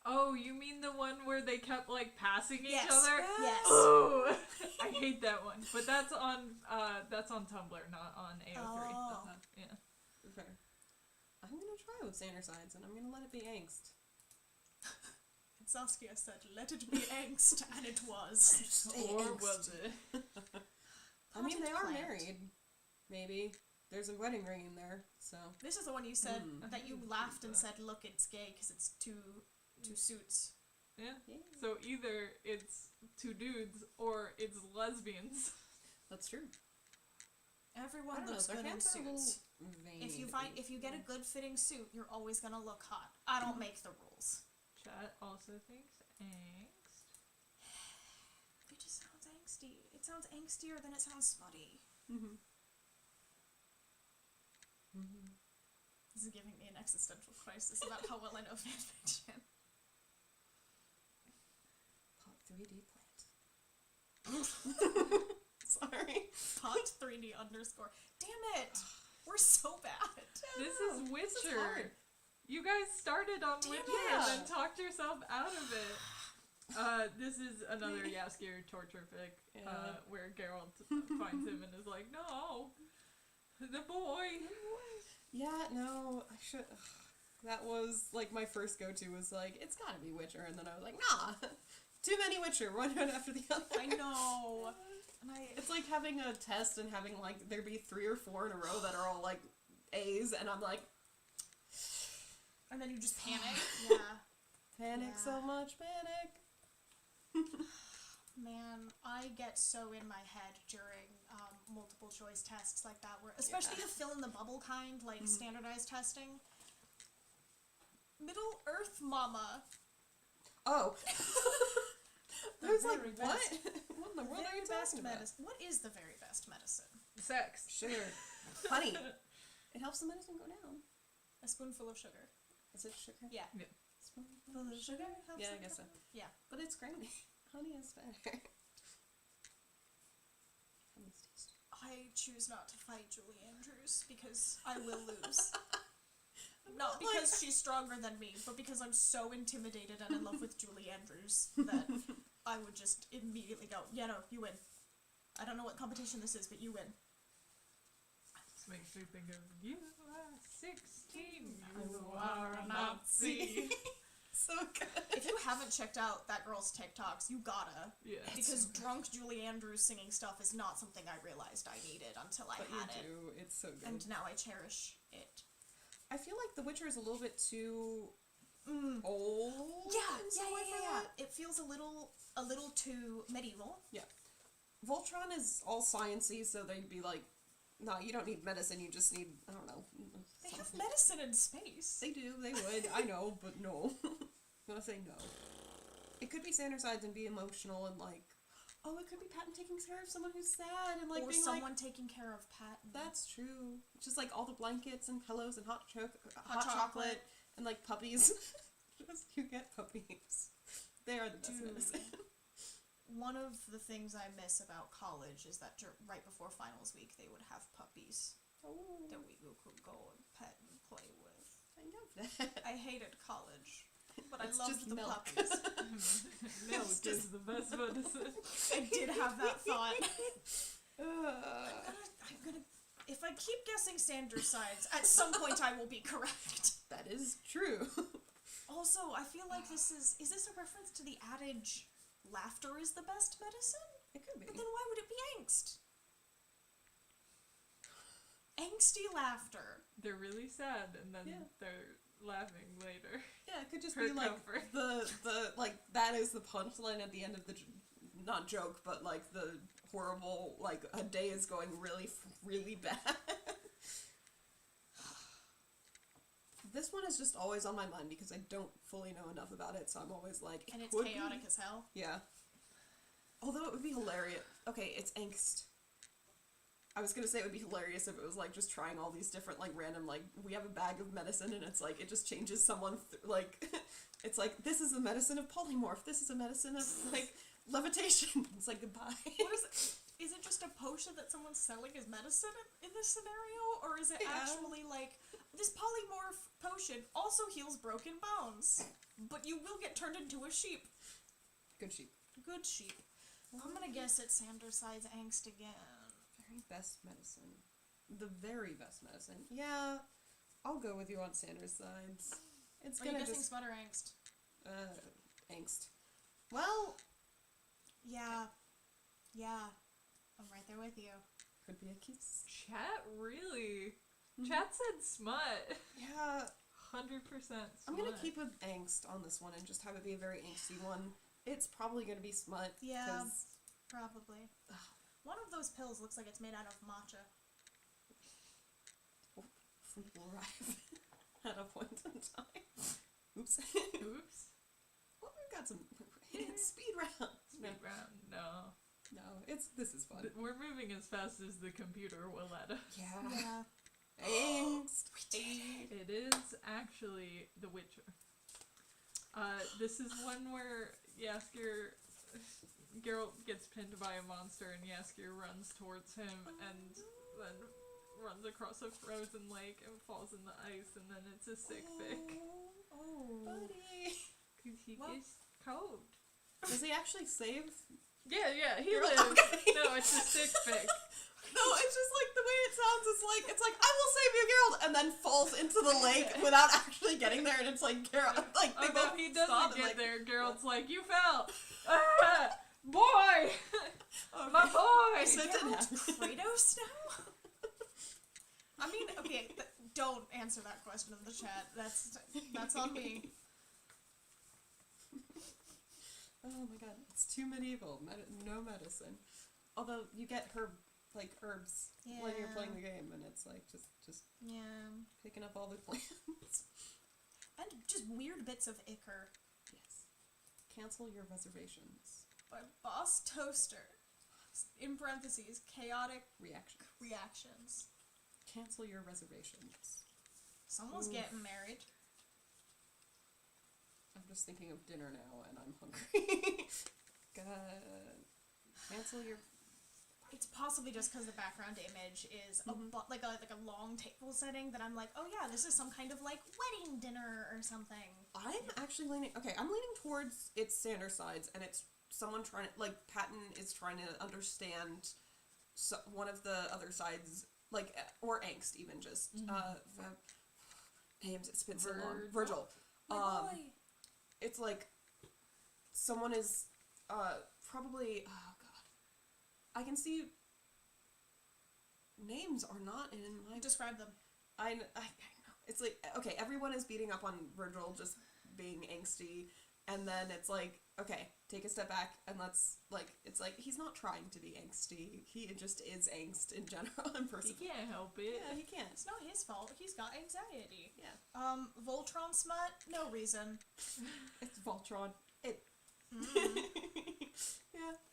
Oh, you mean the one where they kept, like, passing each Yes. other? Yes. Oh, I hate that one. But that's on Tumblr, not on AO3. Oh. Yeah. Fair. I'm gonna try with Sandersides, and I'm gonna let it be Angst. And Saskia said, let it be angst, and it was. Or was it? I mean, they Content are plant. married. Maybe. There's a wedding ring in there, so... This is the one you said, that you laughed and said, look, it's gay, because it's two suits. Yeah. So either it's two dudes or it's lesbians. That's true. Everyone I don't looks know, their good in hands are a little suits. veiny. If you get a good fitting suit, you're always gonna look hot. I don't make the rules. Chat also thinks angst. It just sounds angsty. It sounds angstier than it sounds smutty. Mm-hmm. This is giving me an existential crisis about how well I know fanfiction. Pop 3D plant. Sorry. Pot 3D underscore. Damn it! We're so bad. This is Witcher. This is hard. You guys started on Damn Witcher it. and then talked yourself out of it. This is another Yaskier torture fic, where Geralt finds him and is like, no, the boy. Yeah, no, I should... That was, like, my first go-to was, like, it's gotta be Witcher, and then I was like, nah, too many Witcher, one right after the other. I know. And It's like having a test and having, like, there be 3 or 4 in a row that are all, like, A's, and I'm like... And then you just panic. Yeah. Panic Yeah. so much, panic. Man, I get so in my head during multiple choice tests like that, where especially the fill in the bubble kind, like standardized testing. Middle Earth Mama. Oh. The I was like, very what? best- What in the world are very you best talking about? medicine. What is the very best medicine? Sex. Sugar. Honey. It helps the medicine go down. A spoonful of sugar. Is it sugar? Yeah. Yeah. Spoonful of Sugar helps Yeah, I it guess so. go down? Yeah. But it's great. Honey is better. Honey's tasty. I choose not to fight Julie Andrews because I will lose. Not because she's stronger than me, but because I'm so intimidated and in love with Julie Andrews that I would just immediately go, yeah, no, you win. I don't know what competition this is, but you win. This makes me think of you are 16, you are a Nazi. So good. If you haven't checked out that girl's TikToks, you gotta. Yeah. Because drunk Julie Andrews singing stuff is not something I realized I needed until I But had it. you do. It's so good. And now I cherish it. I feel like The Witcher is a little bit too old. in some way for that. It feels a little too medieval. Voltron is all sciencey, so they'd be like, no, you don't need medicine, you just need, I don't know. They have something." medicine in space. They do, they would. I know, but no. I'm gonna say no. It could be Sandersides and be emotional and like, oh, it could be Patton taking care of someone who's sad and like or being someone taking care of Patton. that's true. Just like all the blankets and pillows and hot Hot chocolate chocolate. and like puppies. Just you get puppies. They are the best Dude. medicine. One of the things I miss about college is that right before finals week they would have puppies Oh, that we could go and pet and play with. I love that. I hated college, but It's I loved just the milk. puppies. Milk is the best medicine. I did have that thought. Uh, I'm gonna. If I keep guessing Sandersides, at some point I will be correct. that is true. Also, I feel like this is this a reference to the adage, laughter is the best medicine? It could be. But then why would it be angst? Angsty laughter. They're really sad and then Yeah. they're laughing later. Yeah, it could just For be like comfort. the like that is the punchline at the end of the not joke, but like the horrible like a day is going really bad. This one is just always on my mind because I don't fully know enough about it, so I'm always like, And it it's could chaotic be. as hell. Yeah. Although it would be hilarious. Okay, it's angst. I was gonna say it would be hilarious if it was like just trying all these different like random like we have a bag of medicine and it's like it just changes someone like it's like this is a medicine of polymorph. This is a medicine of like levitation. It's like goodbye. What is it? Is it just a potion that someone's selling as medicine in this scenario? Or is it Yeah. actually like, this polymorph potion also heals broken bones, but you will get turned into a sheep. Good sheep. Good sheep. I'm gonna guess it's Sanderside's angst again. Very best medicine. The very best medicine. Yeah, I'll go with you on Sanders' sides. It's Are you gonna guessing just smut or angst? angst. Well, Mm-hmm. Yeah. I'm right there with you. could be a kiss. Chat really? Mhm. Chat said smut. Yeah, 100% smut. I'm gonna keep with angst on this one and just have it be a very angsty one. It's probably gonna be smut. Yeah. 'Cause Probably. One of those pills looks like it's made out of matcha. fruit will arrive at a point in time. Oops. Oops. Well, we've got some speed round. Speed round. No. No, this is fun. We're moving as fast as the computer will let us. Yeah. Angst. It is actually The Witcher. This is one where Jaskier, Geralt gets pinned by a monster and Jaskier runs towards him and then runs across a frozen lake and falls in the ice and then it's a sick fic. Oh. Buddy. Cause he Well- gets cold. Does he actually save? Yeah, he Geralt? lives. Okay. No, it's a sick fic. No, it's just like the way it sounds. It's like I will save you, Geralt, and then falls into the lake without actually getting there, and it's like Geralt, like they Oh no, both he stop doesn't and, get like, there. Geralt's like, you fell! Ah, boy! Okay. My boy! So it didn't Geralt happen. Kratos now? I mean, okay, don't answer that question in the chat. That's on me. Oh my god, it's too medieval. No medicine. Although you get herbs when you're Yeah. playing the game, and it's like just Yeah. picking up all the plants. And just weird bits of ichor. Yes. Cancel your reservations. By Boss Toaster. In parentheses, chaotic Reaction. reactions. Cancel your reservations. Someone's Oof. getting married. I'm just thinking of dinner now, and I'm hungry. God. Cancel your. It's possibly just because the background image is like a long table setting that I'm like, oh yeah, this is some kind of like wedding dinner or something. I'm actually leaning. Okay, I'm leaning towards its Sander sides, and it's someone trying to like Patton is trying to understand one of the other sides, like or Angst even just names. It's been so long. Virgil. My boy. It's like someone is probably. Oh god, I can see. Names are not in my. Describe them. I know. It's like, okay, everyone is beating up on Virgil just being angsty, and then it's like, okay, take a step back and let's, like, it's like, he's not trying to be angsty, he just is angst in general in person. He can't help it. Yeah, he can't. It's not his fault. He's got anxiety. Yeah. Voltron smut? No reason. It's Voltron. Yeah.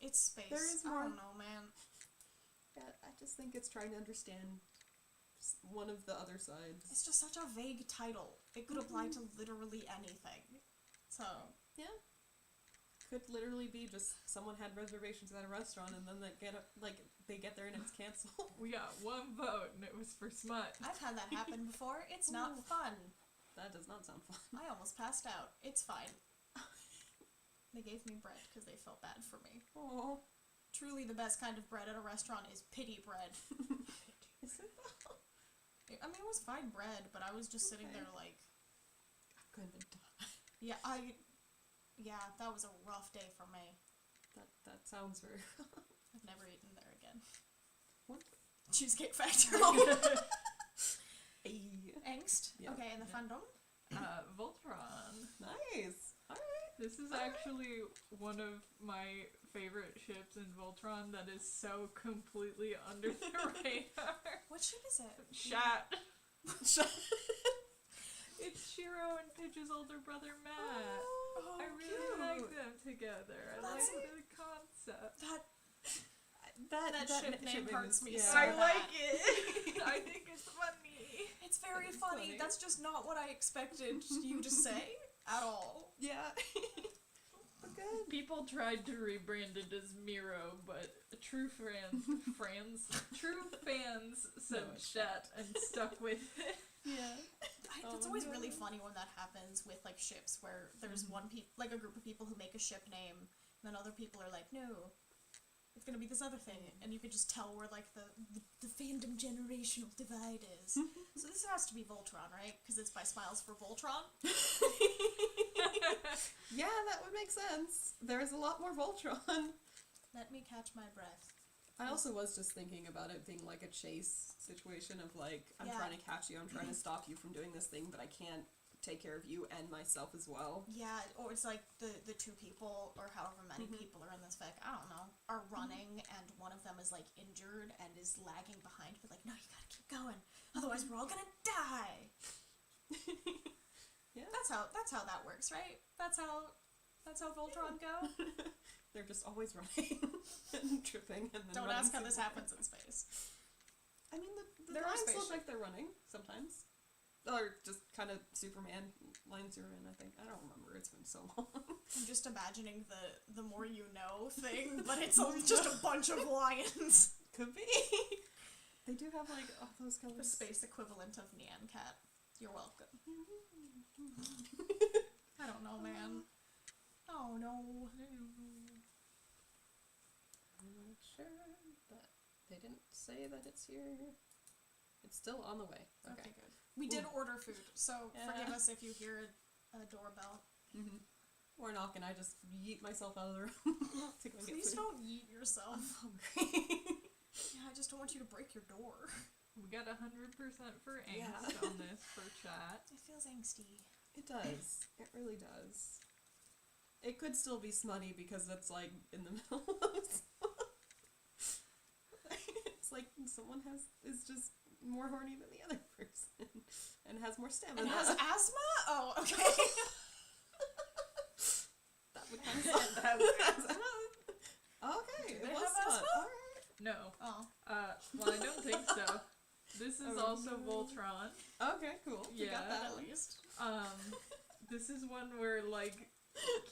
It's space. There is I more. don't know, man. Yeah, I just think it's trying to understand one of the other sides. It's just such a vague title. It could apply to literally anything. So, Yeah. Could literally be just someone had reservations at a restaurant and then they get there and it's canceled. We got one vote, and it was for Smut. I've had that happen before. It's not fun. That does not sound fun. I almost passed out. It's fine. They gave me bread because they felt bad for me. Oh, Truly the best kind of bread at a restaurant is pity bread. is it though? I mean, it was fine bread, but I was just sitting there like, I'm gonna die. yeah, that was a rough day for me. That sounds very. I've never eaten there again. What? Cheesecake Factory. Hey. Angst. Yeah. Okay, and the fandom? Voltron. Nice. All right. This is actually one of my favorite ships in Voltron that is so completely under the radar. What ship is it? Shat. It's Shiro and Pidge's older brother Matt. Oh, I really like them together. I That's like the concept. That ship name hurts me yeah. so I bad. like it. I think it's funny. It's very That is funny. funny. That's just not what I expected you to say at all. Yeah. But good. People tried to rebrand it as Miro, but true fans said No, it's Shat and stuck with it. Yeah. It's Oh, always no. really funny when that happens with like ships where there's like a group of people who make a ship name, and then other people are like, no, it's gonna be this other thing, and you could just tell where like the fandom generational divide is. So this has to be Voltron, right? Because it's by Smiles for Voltron. Yeah, that would make sense. There's a lot more Voltron. Let me catch my breath. I also was just thinking about it being like a chase situation of like, I'm Yeah. trying to catch you, I'm trying to stop you from doing this thing, but I can't take care of you and myself as well. Yeah, or it's like the two people, or however many people are in this fic, I don't know, are running, and one of them is like injured and is lagging behind, but like, no, you gotta keep going, otherwise we're all gonna die. Yeah. That's how that works, right? That's how Voltron go. They're just always running and tripping and then Don't running ask how this super happens in space. I mean, the There are lines look spaceships. like they're running sometimes. Or just kind of Superman lines are in, I think. I don't remember. It's been so long. I'm just imagining the more you know thing, but it's just a bunch of lions. Could be. They do have like all those The colors. space equivalent of Nyan Cat. You're welcome. I don't know, man. Oh no. I'm not sure, but they didn't say that it's here. It's still on the way. Okay. Okay, good. We did order food, so Yeah. forgive us if you hear a doorbell. Or knock and I just yeet myself out of the room to go get Please food. don't yeet yourself. I'm hungry. Yeah, I just don't want you to break your door. We got 100% for Angst Yeah. on this for chat. It feels angsty. It does. It really does. It could still be smutty because it's like in the middle of it's like someone is just more horny than the other person and has more stamina. And has asthma? Oh, okay. That would kind of Okay, Do it they was have smut. asthma? Alright. No. Oh. Well, I don't think so. This is Oh, also no. Voltron. Okay, cool. We Yeah. got that At one. least. This is one where, like,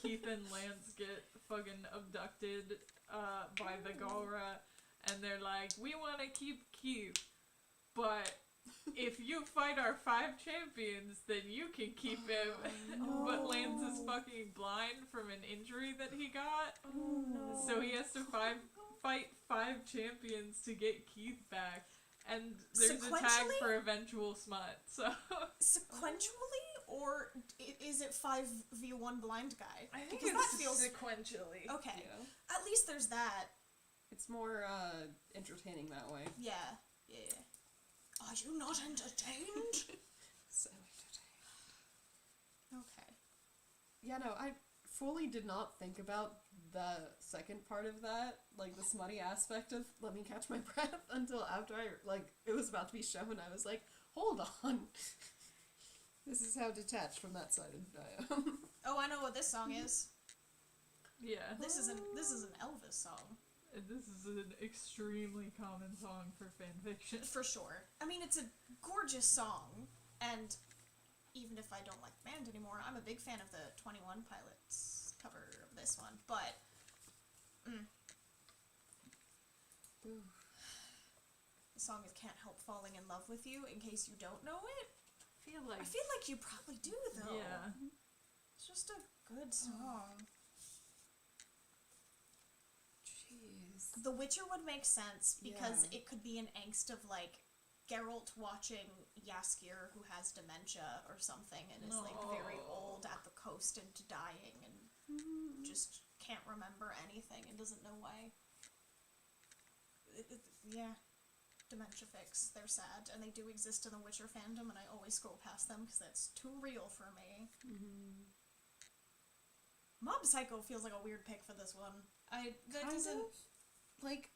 Keith and Lance get fucking abducted by the Galra, and and they're like, we want to keep Keith, but if you fight our 5 champions, then you can keep him. But Lance is fucking blind from an injury that he got, Oh no. so he has to fight 5 champions to get Keith back. And there's a tag Sequentially? for eventual smut, so... Sequentially, or is it 5v1 blind guy? I think Because it's that feels sequentially. okay. Yeah. At least there's that. It's more entertaining that way. Yeah. Are you not entertained? So entertaining. Okay. Yeah, no, I fully did not think about the second part of that, like the smutty aspect of let me catch my breath until after it was about to be shown. I was like, hold on. This is how detached from that side I am. Oh, I know what this song is. Yeah. This is an Elvis song. This is an extremely common song for fanfiction. For sure. I mean, it's a gorgeous song, and even if I don't like the band anymore, I'm a big fan of the 21 Pilots cover of this one, but Ooh. the song is Can't Help Falling in Love with You, in case you don't know it. I I feel like you probably do, though. Yeah. It's just a good song. Jeez. The Witcher would make sense because Yeah. it could be an angst of like Geralt watching Jaskier who has dementia or something and is like very old at the coast and dying and just can't remember anything and doesn't know why. Yeah. Dementia fix. They're sad and they do exist in the Witcher fandom and I always scroll past them because that's too real for me. Mob Psycho feels like a weird pick for this one. That doesn't. Like,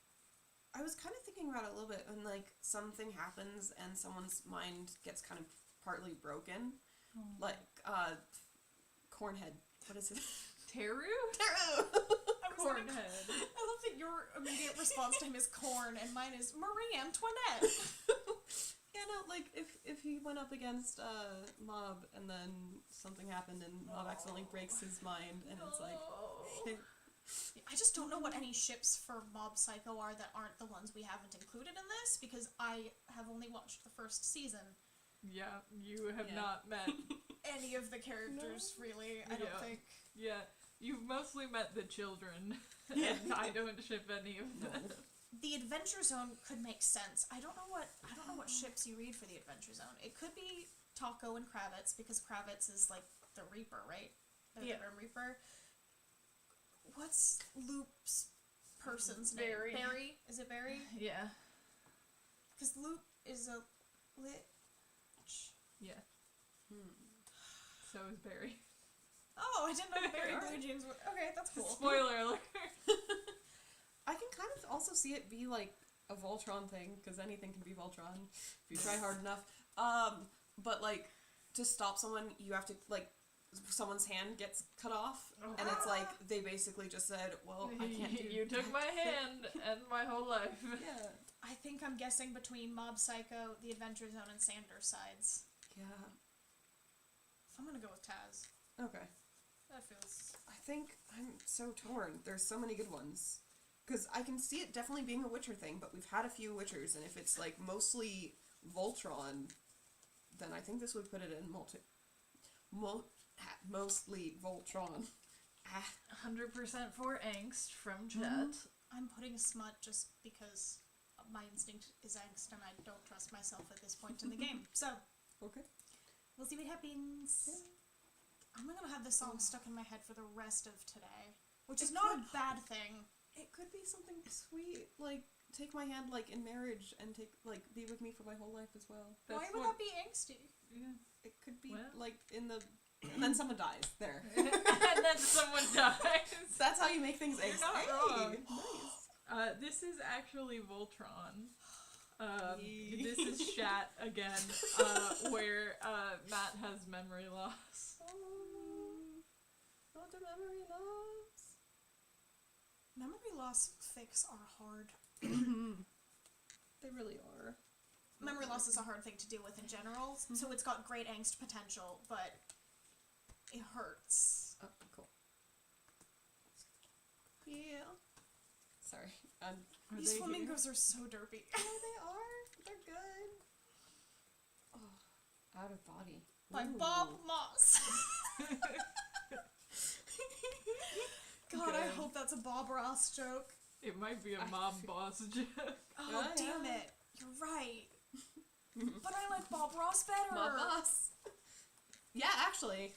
I was kind of thinking about it a little bit when, like, something happens and someone's mind gets kind of partly broken. Like, Cornhead. What is it? Teru? Taro! Cornhead. I love that your immediate response to him is corn and mine is Marie Antoinette. Yeah, no, like, if he went up against Mob and then something happened and Mob accidentally breaks his mind and it's like, shit. I just don't know what any ships for Mob Psycho are that aren't the ones we haven't included in this because I have only watched the first season. Yeah, you have Yeah. not met. Any of the characters, really, I don't Yeah. think. Yeah, you've mostly met the children. And I don't ship any of them. The Adventure Zone could make sense. I don't know what ships you read for the Adventure Zone. It could be Taco and Kravitz because Kravitz is like the Reaper, right? The Yeah. Grim Reaper. What's Loop's person's name? Barry. Barry? Is it Barry? Yeah. Because Loop is a lich. Yeah. So is Barry. Oh, I didn't know Barry Alright. Blue Jeans were. Okay, that's cool. Spoiler alert. I can kind of also see it be like a Voltron thing, because anything can be Voltron if you try hard enough. But like, to stop someone, you have to, like, someone's hand gets cut off, and it's like, they basically just said, well, I can't do You took my hand and my whole life. Yeah. I think I'm guessing between Mob Psycho, The Adventure Zone, and Sanders sides. Yeah. I'm gonna go with Taz. Okay. That feels. I think I'm so torn. There's so many good ones. Because I can see it definitely being a Witcher thing, but we've had a few Witchers, and if it's, like, mostly Voltron, then I think this would put it in mostly Voltron. 100% for Angst from Jet. I'm putting Smut just because my instinct is angst and I don't trust myself at this point in the game. So, Okay. we'll see what happens. I'm gonna have this song stuck in my head for the rest of today. Which is It not could. a bad thing. It could be something sweet, like, take my hand, like, in marriage and be with me for my whole life as well. Why would that be angsty? Yeah. It could be, Well. like, in the... And then someone dies. There. And then someone dies. That's how you make things You're angsty. not wrong. Nice. This is actually Voltron. Yee. This is Shat again, where Matt has memory loss. Not the memory loss. Memory loss fics are hard. They really are. Memory loss is a hard thing to deal with in general, so it's got great angst potential, but it hurts. Oh, cool. Yeah. Sorry. Are These they flamingos are so derpy. Oh, they are. They're good. Oh, out of body. By Ooh. Bob Moss. God, I Good. hope that's a Bob Ross joke. It might be a I mob feel- boss joke. Oh, Yeah, damn yeah. it. You're right. But I like Bob Ross better. Mob boss. Yeah, actually,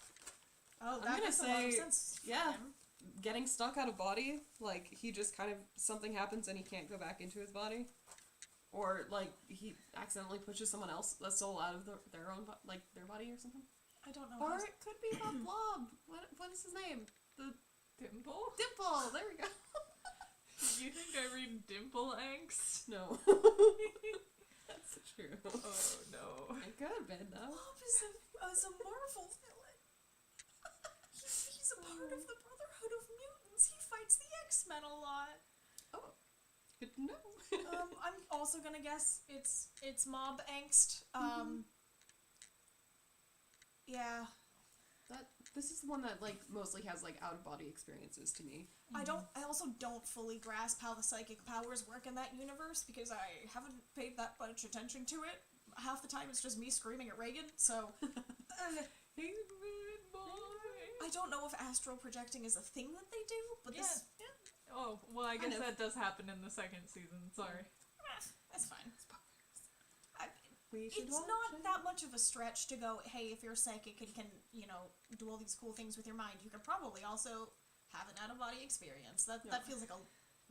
Oh, I'm that gonna makes a lot of say- sense. for yeah. him. getting stuck out of body, like he just kind of something happens and he can't go back into his body, or like he accidentally pushes someone else, a soul out of their own their body or something. I don't know. Or his- it could be Bob Blob. What is his name? The Dimple? Dimple. There we go. You think I read Dimple Angst? No. That's true. Oh no. It could have been though. Bob is a Marvel villain. He's a part of the Brotherhood of Mutants. He fights the X-Men a lot. Oh, good to know. I'm also gonna guess it's Mob Angst. Yeah. This is the one that like mostly has like out of body experiences to me. I also don't fully grasp how the psychic powers work in that universe because I haven't paid that much attention to it. Half the time it's just me screaming at Reagan, so He's a bad boy. I don't know if astral projecting is a thing that they do, but this Oh, well, I guess Kind of. that does happen in the second season. Sorry. that's fine. We should It's watch not it. that much of a stretch to go, hey, if you're psychic and can, do all these cool things with your mind, you could probably also have an out-of-body experience. That feels like a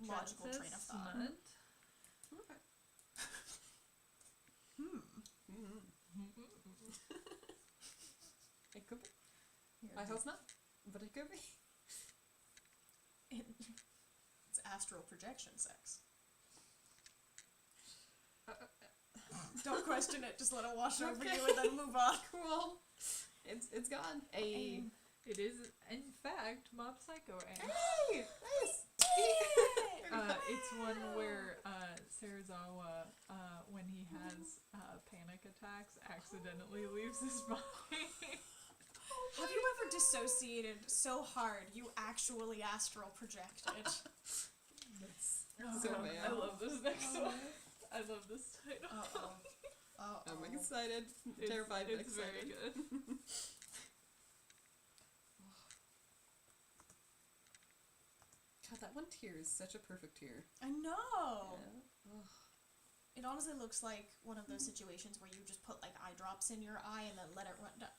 logical train of thought. Smut. Okay. It could be. I hope not, but it could be. It's astral projection sex. Don't question it, just let it wash over Okay. you and then move on. Cool. It's gone. Hey. It is, in fact, Mob Psycho Angst. Hey. Nice. It's one where Serizawa, when he has panic attacks, accidentally leaves his body. Have you ever dissociated so hard you actually astral projected? So God, bad. I love this next one. I love this title. I'm excited. Terrified, but It's excited. very good. God, that one tear is such a perfect tear. I know. Yeah. Ugh. It honestly looks like one of those situations where you just put like eye drops in your eye and then let it run down.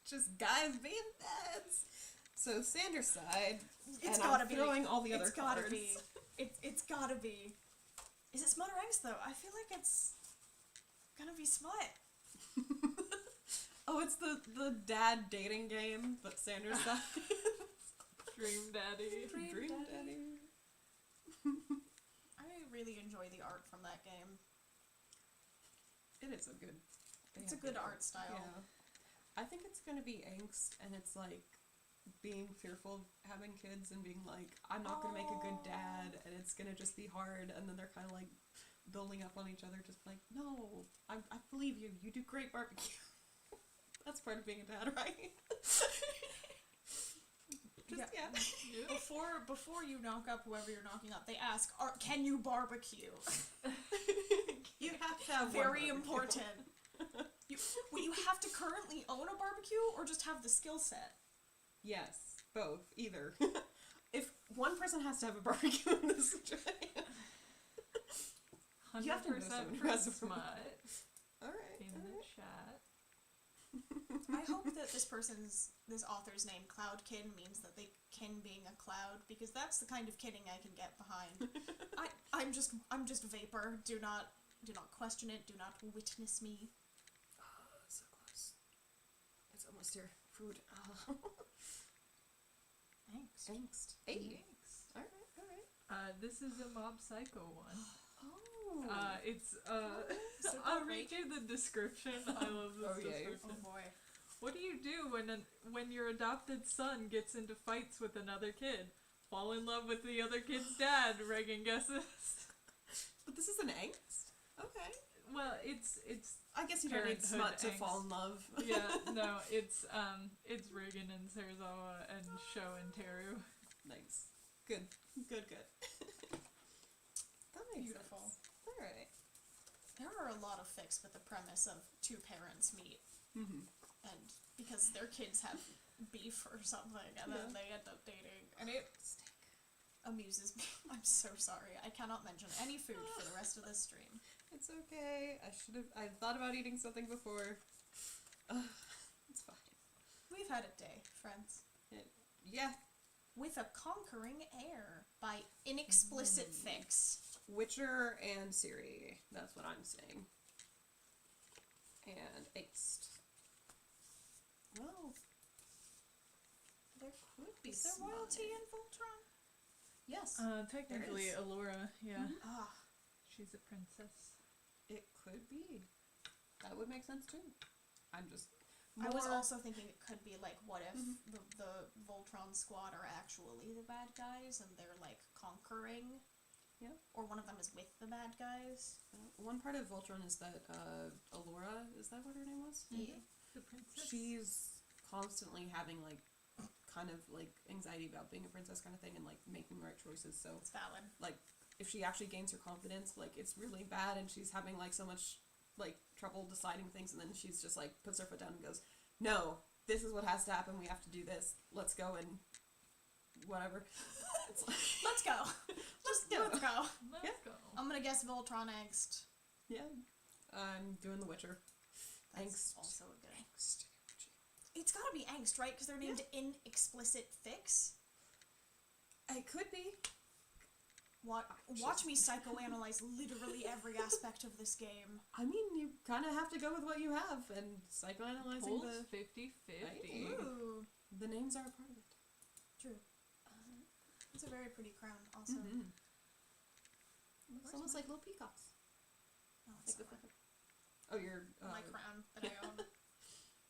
Just guys being dads. So Sanders side. It's and gotta I'm be. throwing all the other It's gotta cards. be. It's gotta be. Is it Smut or Angst though? I feel like it's gonna be Smut. Oh, it's the dad dating game, but Sanders side. Dream Daddy. Dream Daddy. I really enjoy the art from that game. It is a good. It's a good art style. Yeah. I think it's gonna be angst, and it's like being fearful of having kids and being like, I'm not gonna make a good dad, and it's gonna just be hard, and then they're kind of like building up on each other, just like, no, I believe you. You do great barbecue. That's part of being a dad, right? Just, yeah. Before you knock up whoever you're knocking up, they ask, can you barbecue? You have to have one Very barbecue. important. You have to currently own a barbecue or just have the skill set? Yes, both, either. If one person has to have a barbecue in this situation. 100% You have to know someone who for has a Smut Alright. in the chat. I hope that this author's name, Cloud Kin, means that they kin being a cloud, because that's the kind of kidding I can get behind. I'm just vapor. Do not question it. Do not witness me. Oh, so close. It's almost here. Food. Thanks. Angst. Hey. Thanks. Alright. This is a Mob Psycho one. Oh. It's So I'll don't read you the description. I love this Oh, yeah. description. Oh boy. What do you do when your adopted son gets into fights with another kid? Fall in love with the other kid's dad, Reagan guesses. But this is an angst? Okay. Well, it's I guess you don't need Parenthood smut to angst. fall in love. yeah, no, it's Reagan and Serizawa and Sho and Teru. Nice. Good. makes Beautiful. sense. All right. There are a lot of fics with the premise of two parents meet, Mm-hmm. and because their kids have beef or something, and then they end up dating, and it amuses me. I'm so sorry. I cannot mention any food for the rest of this stream. It's okay. I thought about eating something before. It's fine. We've had a day, friends. Yeah. With a Conquering Air by Inexplicit Fix. Witcher and Siri. That's what I'm saying. And Angst. Well, there could be Is there Smut. royalty in Voltron? Yes. Technically, is. Allura, yeah. Ah, She's a princess. It could be. That would make sense too. I'm just. I was more- also thinking it could be like, what if the Voltron squad are actually the bad guys and they're like conquering? Yeah. Or one of them is with the bad guys? One part of Voltron is that Allura, is that what her name was? Yeah. The princess? She's constantly having like kind of like anxiety about being a princess kind of thing and like making the right choices. So It's valid. like if she actually gains her confidence, like it's really bad and she's having like so much like trouble deciding things, and then she's just like puts her foot down and goes, no, this is what has to happen, we have to do this, let's go, and whatever. It's like, Let's go. just go. Let's go. Let's go. I'm gonna guess Voltron Angst. Yeah, I'm doing The Witcher. That's Angst. also a good. Angst. It's gotta be Angst, right? Because they're named Inexplicit Fix. It could be. Watch me psychoanalyze literally every aspect of this game. I mean, you kind of have to go with what you have, and psychoanalyzing Polls the 50-50. Ooh, the names are a part of it. true. It's a very pretty crown, also. Mm-hmm. It's Where's almost my- like little peacocks. Oh, it's Like the somewhere. oh, your My crown that I own.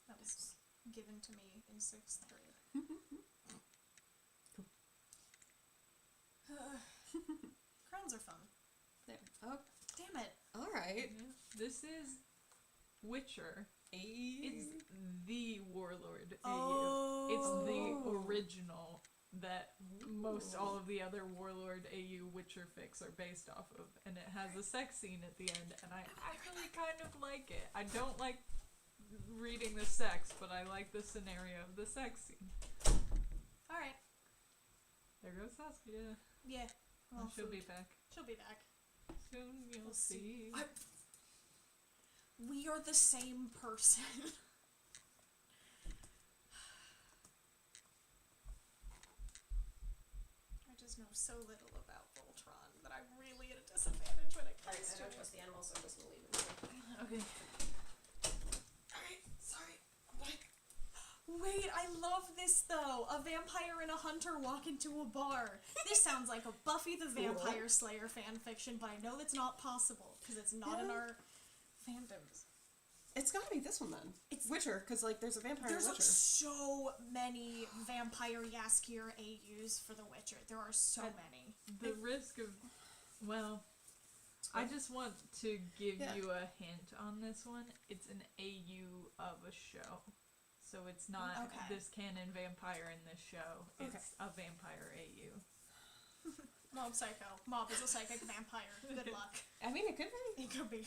That was given to me in 6th grade. Crowns are fun. there. Oh, Damn it. all right. Yeah. This is Witcher. It's the Warlord AU. Oh. It's the original that most all of the other Warlord AU Witcher fics are based off of, and it has a sex scene at the end, and I actually kind of like it. I don't like reading the sex, but I like the scenario of the sex scene. Alright. There goes Saskia. Yeah. Well, She'll food. be back. She'll be back. Soon you'll We'll see. We are the same person. I just know so little about Voltron that I'm really at a disadvantage when it comes to it. the animals, so I'm just gonna leave it. Okay. Alright, sorry. Wait, I love this though. A vampire and a hunter walk into a bar. This sounds like a Buffy the Vampire Slayer fanfiction, but I know that's not possible because it's not in Yeah. our fandoms. It's gotta be this one then. It's- Witcher, because like there's a vampire There's Witcher. so many vampire Yaskier AUs for The Witcher. There are so many. The risk of, well, I just want to give Yeah. you a hint on this one. It's an AU of a show. So it's not Okay. this canon vampire in this show. Okay. It's a vampire AU. Mob Psycho. Mob is a psychic vampire. Good luck. I mean, it could be. It could be.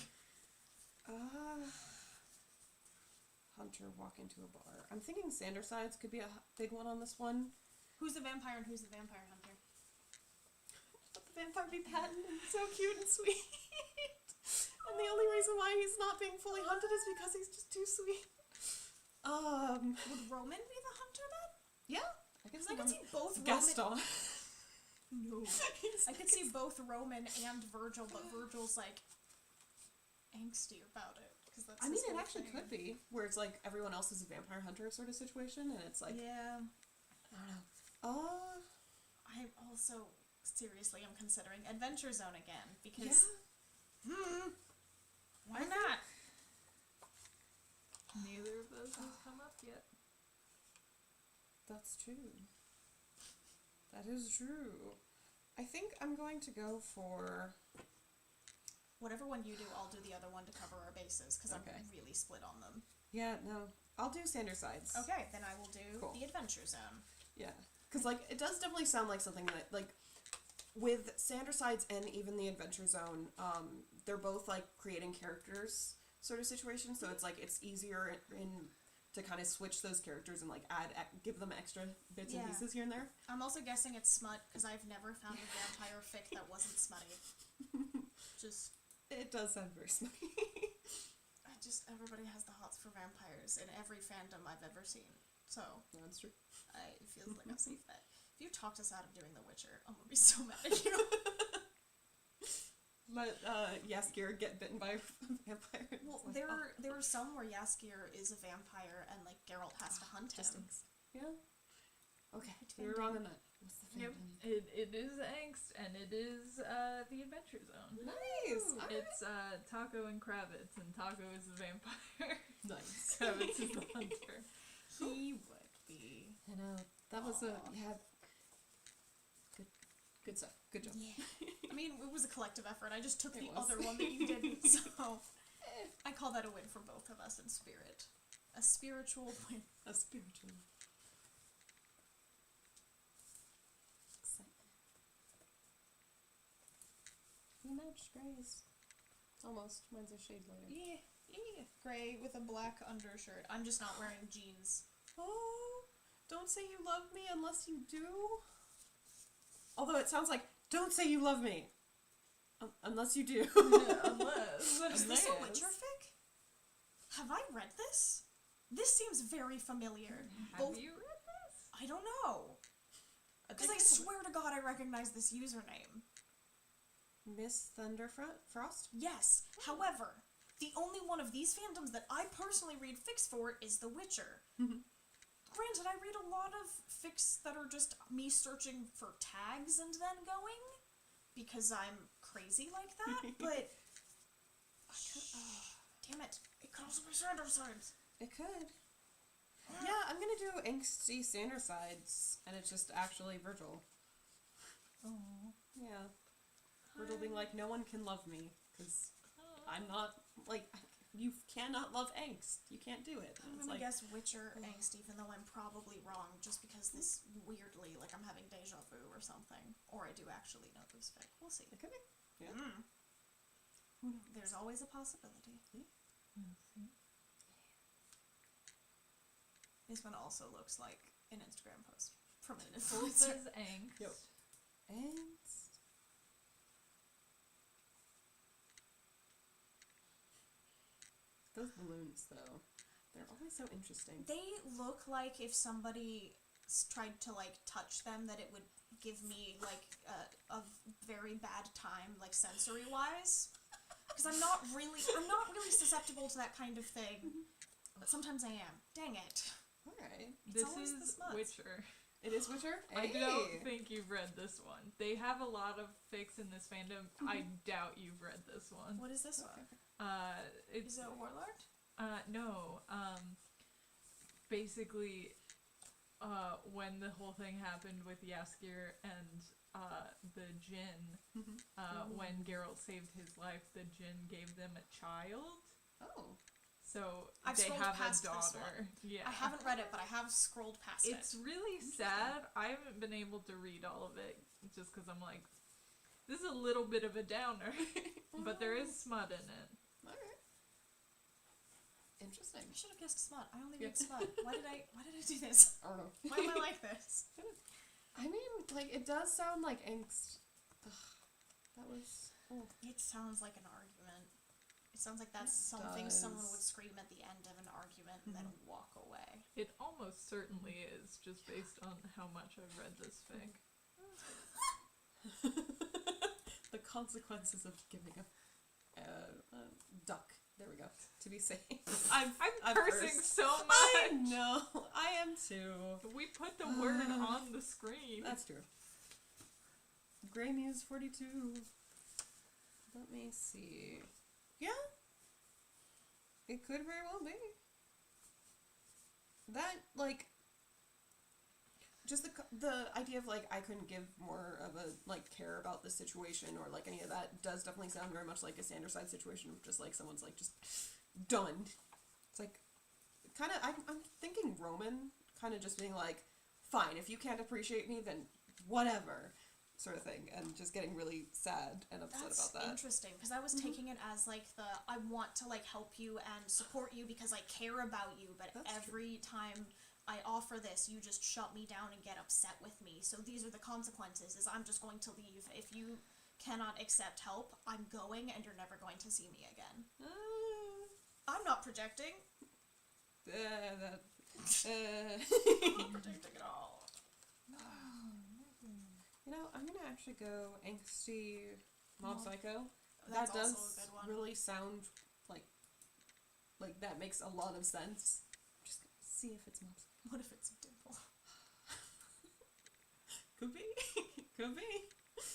Hunter walk into a bar. I'm thinking Sandersides could be a big one on this one. Who's the vampire and who's the vampire hunter? Let the vampire be Patton and so cute and sweet. And the only reason why he's not being fully hunted is because he's just too sweet. Would Roman be the hunter then? Yeah. I guess Because I could see both Roman. Gaston. No. I could see both Roman and Virgil, but Virgil's like angsty about it. Because that's I mean, his it whole actually thing. could be where it's like everyone else is a vampire hunter sort of situation, and it's like Yeah. I don't know. I also seriously am considering Adventure Zone again because Yeah. why not? Neither of those has come up yet. That's true. That is true. I think I'm going to go for. Whatever one you do, I'll do the other one to cover our bases because Okay. I'm really split on them. Yeah, no. I'll do Sandersides. Okay, then I will do Cool. the Adventure Zone. Yeah. Because, like, it does definitely sound like something that, like, with Sandersides and even the Adventure Zone, they're both like creating characters sort of situations, so it's like it's easier in to kind of switch those characters and like give them extra bits and pieces here and there. I'm also guessing it's smut because I've never found a vampire fic that wasn't smutty. Just It does sound very smutty. everybody has the hots for vampires in every fandom I've ever seen. So That's true. it feels like a safe bet. If you talked us out of doing The Witcher, I'm gonna be so mad at you. Let Jaskier get bitten by a vampire. Well, It's like, there are some where Jaskier is a vampire and like Geralt has to hunt him. yeah. Okay, Between we were wrong on that. What's the Yep. fandom? It is Angst, and it is the Adventure Zone. Nice. Alright. It's Taco and Kravitz, and Taco is the vampire. Nice. Kravitz is the hunter. He would be. I know that was good stuff. Good job. Yeah. I mean, it was a collective effort. I just took It the was. other one that you didn't, so I call that a win for both of us in spirit. A spiritual win. A spiritual. Excitement. You match grays. Almost. Mine's a shade lighter. Yeah. Gray with a black undershirt. I'm just not wearing jeans. Oh, don't say you love me unless you do. Although it sounds like, don't say you love me. Unless you do. Unless. Is this a Witcher fic? Have I read this? This seems very familiar. Have you read this? I don't know. Because I swear to God I recognize this username. Miss Thunderfrost? Yes. However, the only one of these fandoms that I personally read fics for is The Witcher. Granted, I read a lot of fics that are just me searching for tags and then going, because I'm crazy like that, but... damn it. It could also be Sandersides. It could. Yeah, I'm gonna do angsty Sandersides, and it's just actually Virgil. Oh. Yeah. Virgil being like, no one can love me, because I'm not, like, you cannot love angst. You can't do it. I'm It's gonna like, guess Witcher angst, even though I'm probably wrong, just because this weirdly, like I'm having deja vu or something. Or I do actually know this fic. We'll see. it could be. Yeah. Mm. There's always a possibility. This one also looks like an Instagram post from an It influencer. says Angst. Yep. Angst. Those balloons, though, they're always so interesting. They look like if somebody tried to like touch them, that it would give me like a very bad time, like sensory wise. Because I'm not really susceptible to that kind of thing. But sometimes I am. Dang it. Alright. This always the is Smuts. Witcher. It is Witcher? I Hey! don't think you've read this one. They have a lot of fics in this fandom. I doubt you've read this one. What is this one? It's Is it a warlord? no. Basically, when the whole thing happened with Jaskier and the djinn, when Geralt saved his life, the djinn gave them a child. Oh. So I've they scrolled have a past this daughter. one. Yeah. I haven't read it, but I have scrolled past It's it. really sad. I haven't been able to read all of it just because I'm like, this is a little bit of a downer, but there is smut in it. Alright. Interesting. I should have guessed smut. I only Yeah. read smut. Why did I do this? I don't know. Why am I like this? I mean, like, it does sound like angst. Ugh, that was... Oh. It sounds like an argument. It sounds like that's something someone would does. scream at the end of an argument and then walk away. It almost certainly is, just based on how much I've read this fic. The consequences of giving a duck. There we go. To be safe. I'm I've cursing cursed. so I much! know. I am too. We put the word on the screen. That's true. Grey Muse 42. Let me see. Yeah. It could very well be. That, like, just the idea of, like, I couldn't give more of a, like, care about the situation or, like, any of that does definitely sound very much like a Sanderside situation, just like someone's, like, just done. It's like, kind of, I'm thinking Roman, kind of just being like, fine, if you can't appreciate me, then whatever. sort of thing, and just getting really sad and upset That's about that. interesting, because I was taking it as like I want to like help you and support you because I care about you, but That's every time I offer this, you just shut me down and get upset with me. So these are the consequences, is I'm just going to leave. If you cannot accept help, I'm going and you're never going to see me again. I'm not projecting. That, I'm not projecting at all. you know, I'm gonna actually go angsty Mob Psycho. That's that does also a good one. really sound like that makes a lot of sense. Just gonna see if it's Mob Psycho. What if it's a dimple? Could be. Could be.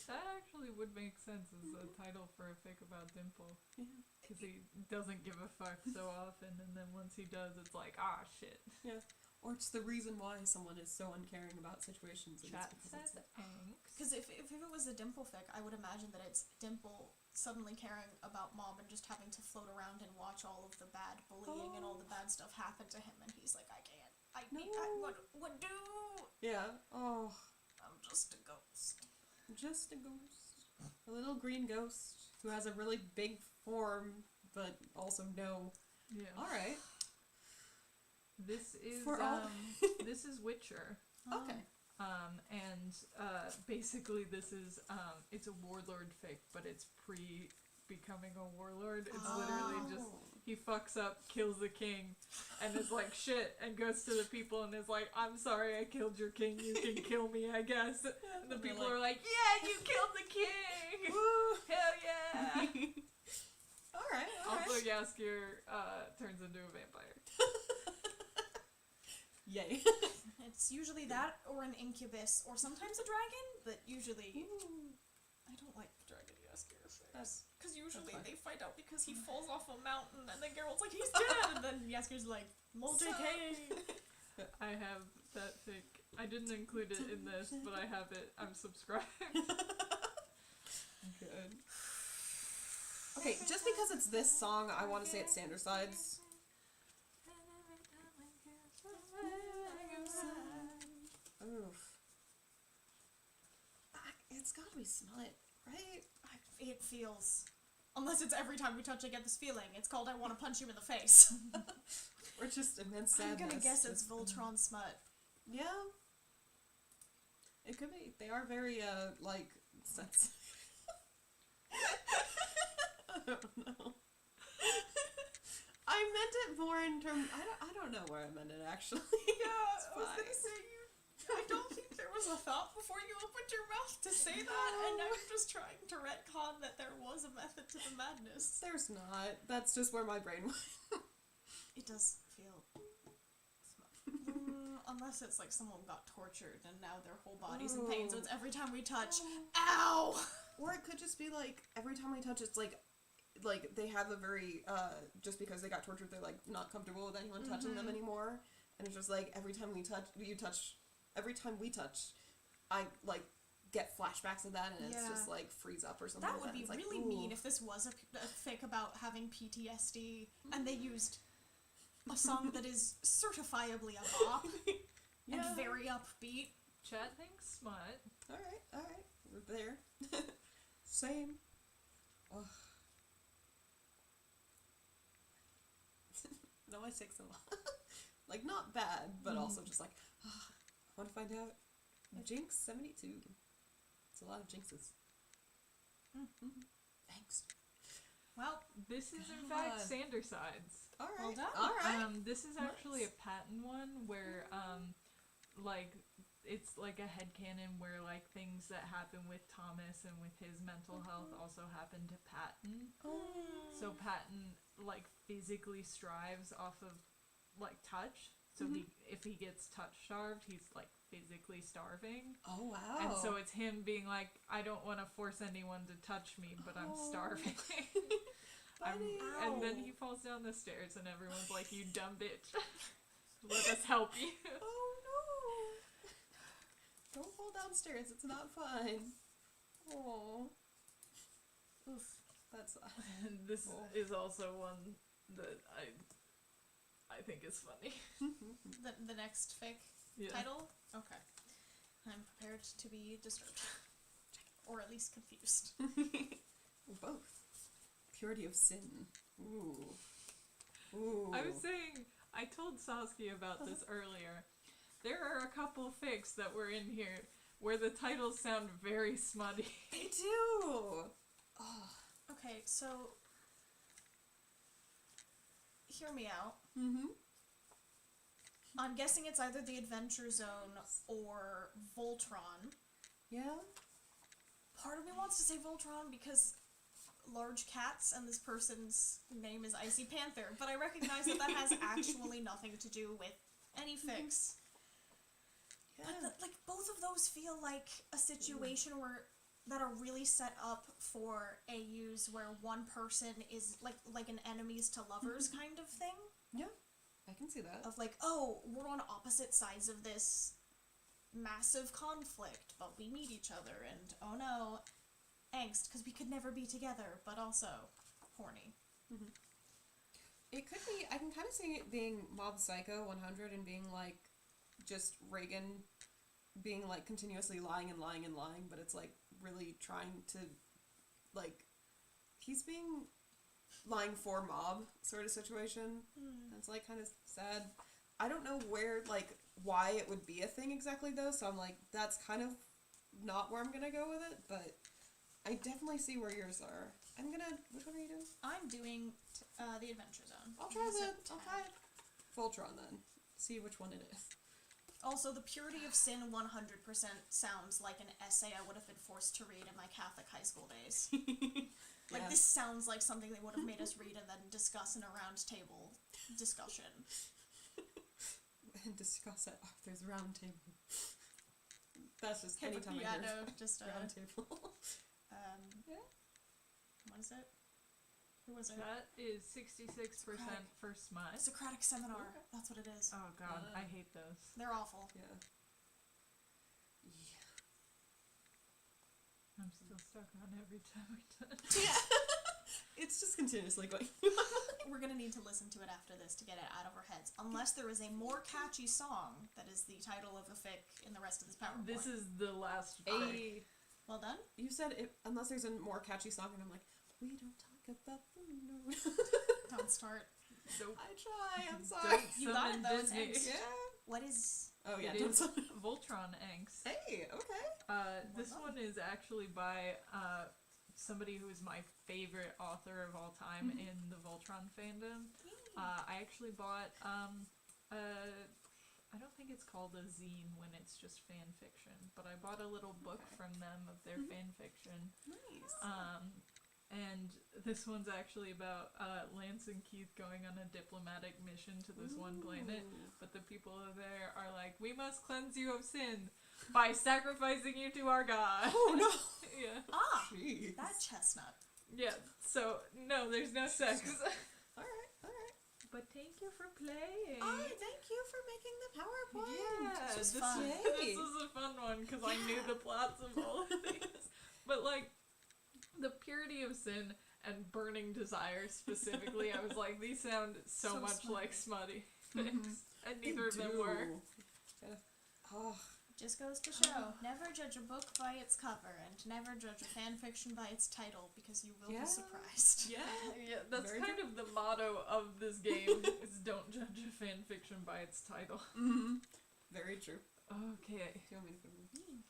That actually would make sense as a title for a fic about Dimple. Yeah. Because he doesn't give a fuck so often, and then once he does, it's like, ah, shit. Yeah. Or it's the reason why someone is so uncaring about situations. And Chat it's because said it's angst. Because if it was a Dimple fic, I would imagine that it's Dimple suddenly caring about Mob and just having to float around and watch all of the bad bullying and all the bad stuff happen to him, and he's like, I can't. What do? yeah. Oh, I'm just a ghost. just a ghost. A little green ghost who has a really big form, but also no. Yeah. All right. This is For all- this is Witcher. Okay. And basically this is it's a warlord fic, but it's pre becoming a warlord. It's literally just he fucks up, kills the king, and is like shit, and goes to the people and is like, I'm sorry I killed your king, you can kill me, I guess. And the people are like, yeah, you killed the king! Woo! Hell yeah! Alright. Also, Yaskier turns into a vampire. Yay. It's usually that or an incubus or sometimes a dragon, but usually I don't like dragon Yaskier That's- because usually fine. they find out because he falls off a mountain and then Geralt's like he's dead and then Yaskier's like JK. I have that fic. I didn't include it in this, but I have it. I'm subscribed. Good. Okay, just because it's this song, I want to say it's Sandersides. Oof. It's gotta be Smut, right? It feels, unless it's every time we touch I get this feeling. It's called I want to punch you in the face. Or just immense I'm sadness. gonna guess it's Just- Voltron Smut. Yeah. It could be. They are very, like, sensitive. I don't know. I meant it more in terms. I don't know where I meant it actually. Yeah, It's I was gonna fine. say I don't think there was a thought before you opened your mouth to say that, and now you're just trying to retcon that there was a method to the madness. There's not. That's just where my brain went. It does feel unless it's like someone got tortured and now their whole body's in pain, so it's every time we touch, ow! Or it could just be like every time we touch, it's like they have a very just because they got tortured, they're like not comfortable with anyone touching them anymore, and it's just like every time we touch, I like get flashbacks of that, and it's Yeah. just like freeze up or something. That like would be It's like, really ooh. mean if this was a fic about having PTSD and they used a song that is certifiably a bop Yeah. and very upbeat. Chat thinks Smut. All right, we're there. Same. Ugh. It always takes a lot. Like, not bad, but also just like, I want to find out. Jinx 72. It's a lot of jinxes. Angst. Well, This is in fact Sandersides. All right. Well done. All right. This is actually a patent one where, like, it's like a headcanon where, like, things that happen with Thomas and with his mental health also happen to Patton. So Patton, like, physically strives off of, like, touch. So if he gets touch starved, he's, like, physically starving. Oh, wow. And so it's him being like, I don't want to force anyone to touch me, but I'm starving. And then he falls down the stairs and everyone's like, you dumb bitch. Let us help you. Oh, no. Don't fall downstairs. It's not fun. Oh. Oof. That's... And this is also one that I think is funny. the next fic Yeah. title? Okay. I'm prepared to be disturbed. or at least confused. Both. Purity of sin. Ooh. Ooh. I was saying, I told Saskia about this earlier. There are a couple fics that were in here where the titles sound very smutty. They do. Oh. Okay, so hear me out. Mm-hmm. I'm guessing it's either the Adventure Zone or Voltron. Yeah. Part of me wants to say Voltron because large cats and this person's name is Icy Panther, but I recognize that has actually nothing to do with any fix. Yeah. But like both of those feel like a situation where that are really set up for AUs where one person is like an enemies to lovers kind of thing. Yeah. I can see that. Of like, oh, we're on opposite sides of this massive conflict, but we meet each other, and oh no, angst, because we could never be together, but also horny. Mm-hmm. It could be, I can kind of see it being Mob Psycho 100 and being like, just Reagan being like continuously lying and lying and lying, but it's like really trying to, like, he's being lying for mob sort of situation. That's like kind of sad. I don't know where, like, why it would be a thing exactly though, so I'm like, that's kind of not where I'm gonna go with it, but I definitely see where yours are. Which one are you doing? I'm doing the Adventure Zone. I'll try It's a I'll tab. try Voltron then. See which one it is. Also, the Purity of Sin 100% sounds like an essay I would have been forced to read in my Catholic high school days. Like, Yeah. this sounds like something they would have made us read and then discuss in a round table discussion. And discuss at Arthur's round table. That's just anytime I yeah, hear no, just round table. Yeah. What is it? Who was it? That is 66% for Smut. Socratic Seminar. Okay. That's what it is. Oh god, I hate those. They're awful. Yeah. I'm still stuck on every time we touch. Yeah. It's just continuously going. We're gonna need to listen to it after this to get it out of our heads. Unless there is a more catchy song that is the title of a fic in the rest of this PowerPoint. This is the last fic. Well done. You said it, unless there's a more catchy song, and I'm like, we don't talk about the moon. Don't start. Nope. I try. I'm sorry. Don't You got it, summon though, it's Disney. Angst. Yeah. What is... Oh yeah. It Don't is summon. Voltron Angst. Hey. Okay. This Well one is actually by somebody who is my favorite author of all time in the Voltron fandom. I actually bought I don't think it's called a zine when it's just fan fiction, but I bought a little book from them of their fan fiction. Nice. And this one's actually about Lance and Keith going on a diplomatic mission to this one planet, but the people there are like, we must cleanse you of sin by sacrificing you to our god. Oh no. Yeah. Ah! Jeez. That chestnut. Yeah, so, no, there's no sex. All right. But thank you for playing. Oh, thank you for making the PowerPoint. Yeah, This was this fun. this was a fun one because I knew the plots of all of these. But like, the Purity of Sin and Burning Desire specifically, I was like, these sound so much smutty. like smutty fics, and neither of them were. Yeah. Oh. Just goes to show, never judge a book by its cover, and never judge a fan fiction by its title, because you will Yeah. be surprised. Yeah. Yeah, that's Very kind of the motto of this game: is don't judge a fan fiction by its title. Mm-hmm. Very true. Okay. Do you want me to put it in?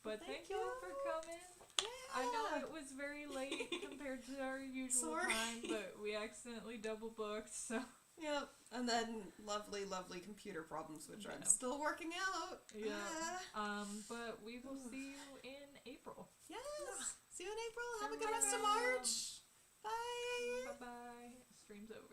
But thank you all for coming. Yeah. I know it was very late compared to our usual Sorry. time, but we accidentally double booked, so Yep. And then lovely computer problems, which I'm Yeah. still working out. yeah. But we will see you in April. Yes. See you in April. Have a good Bye. rest of March. Bye. Bye bye. Stream's over.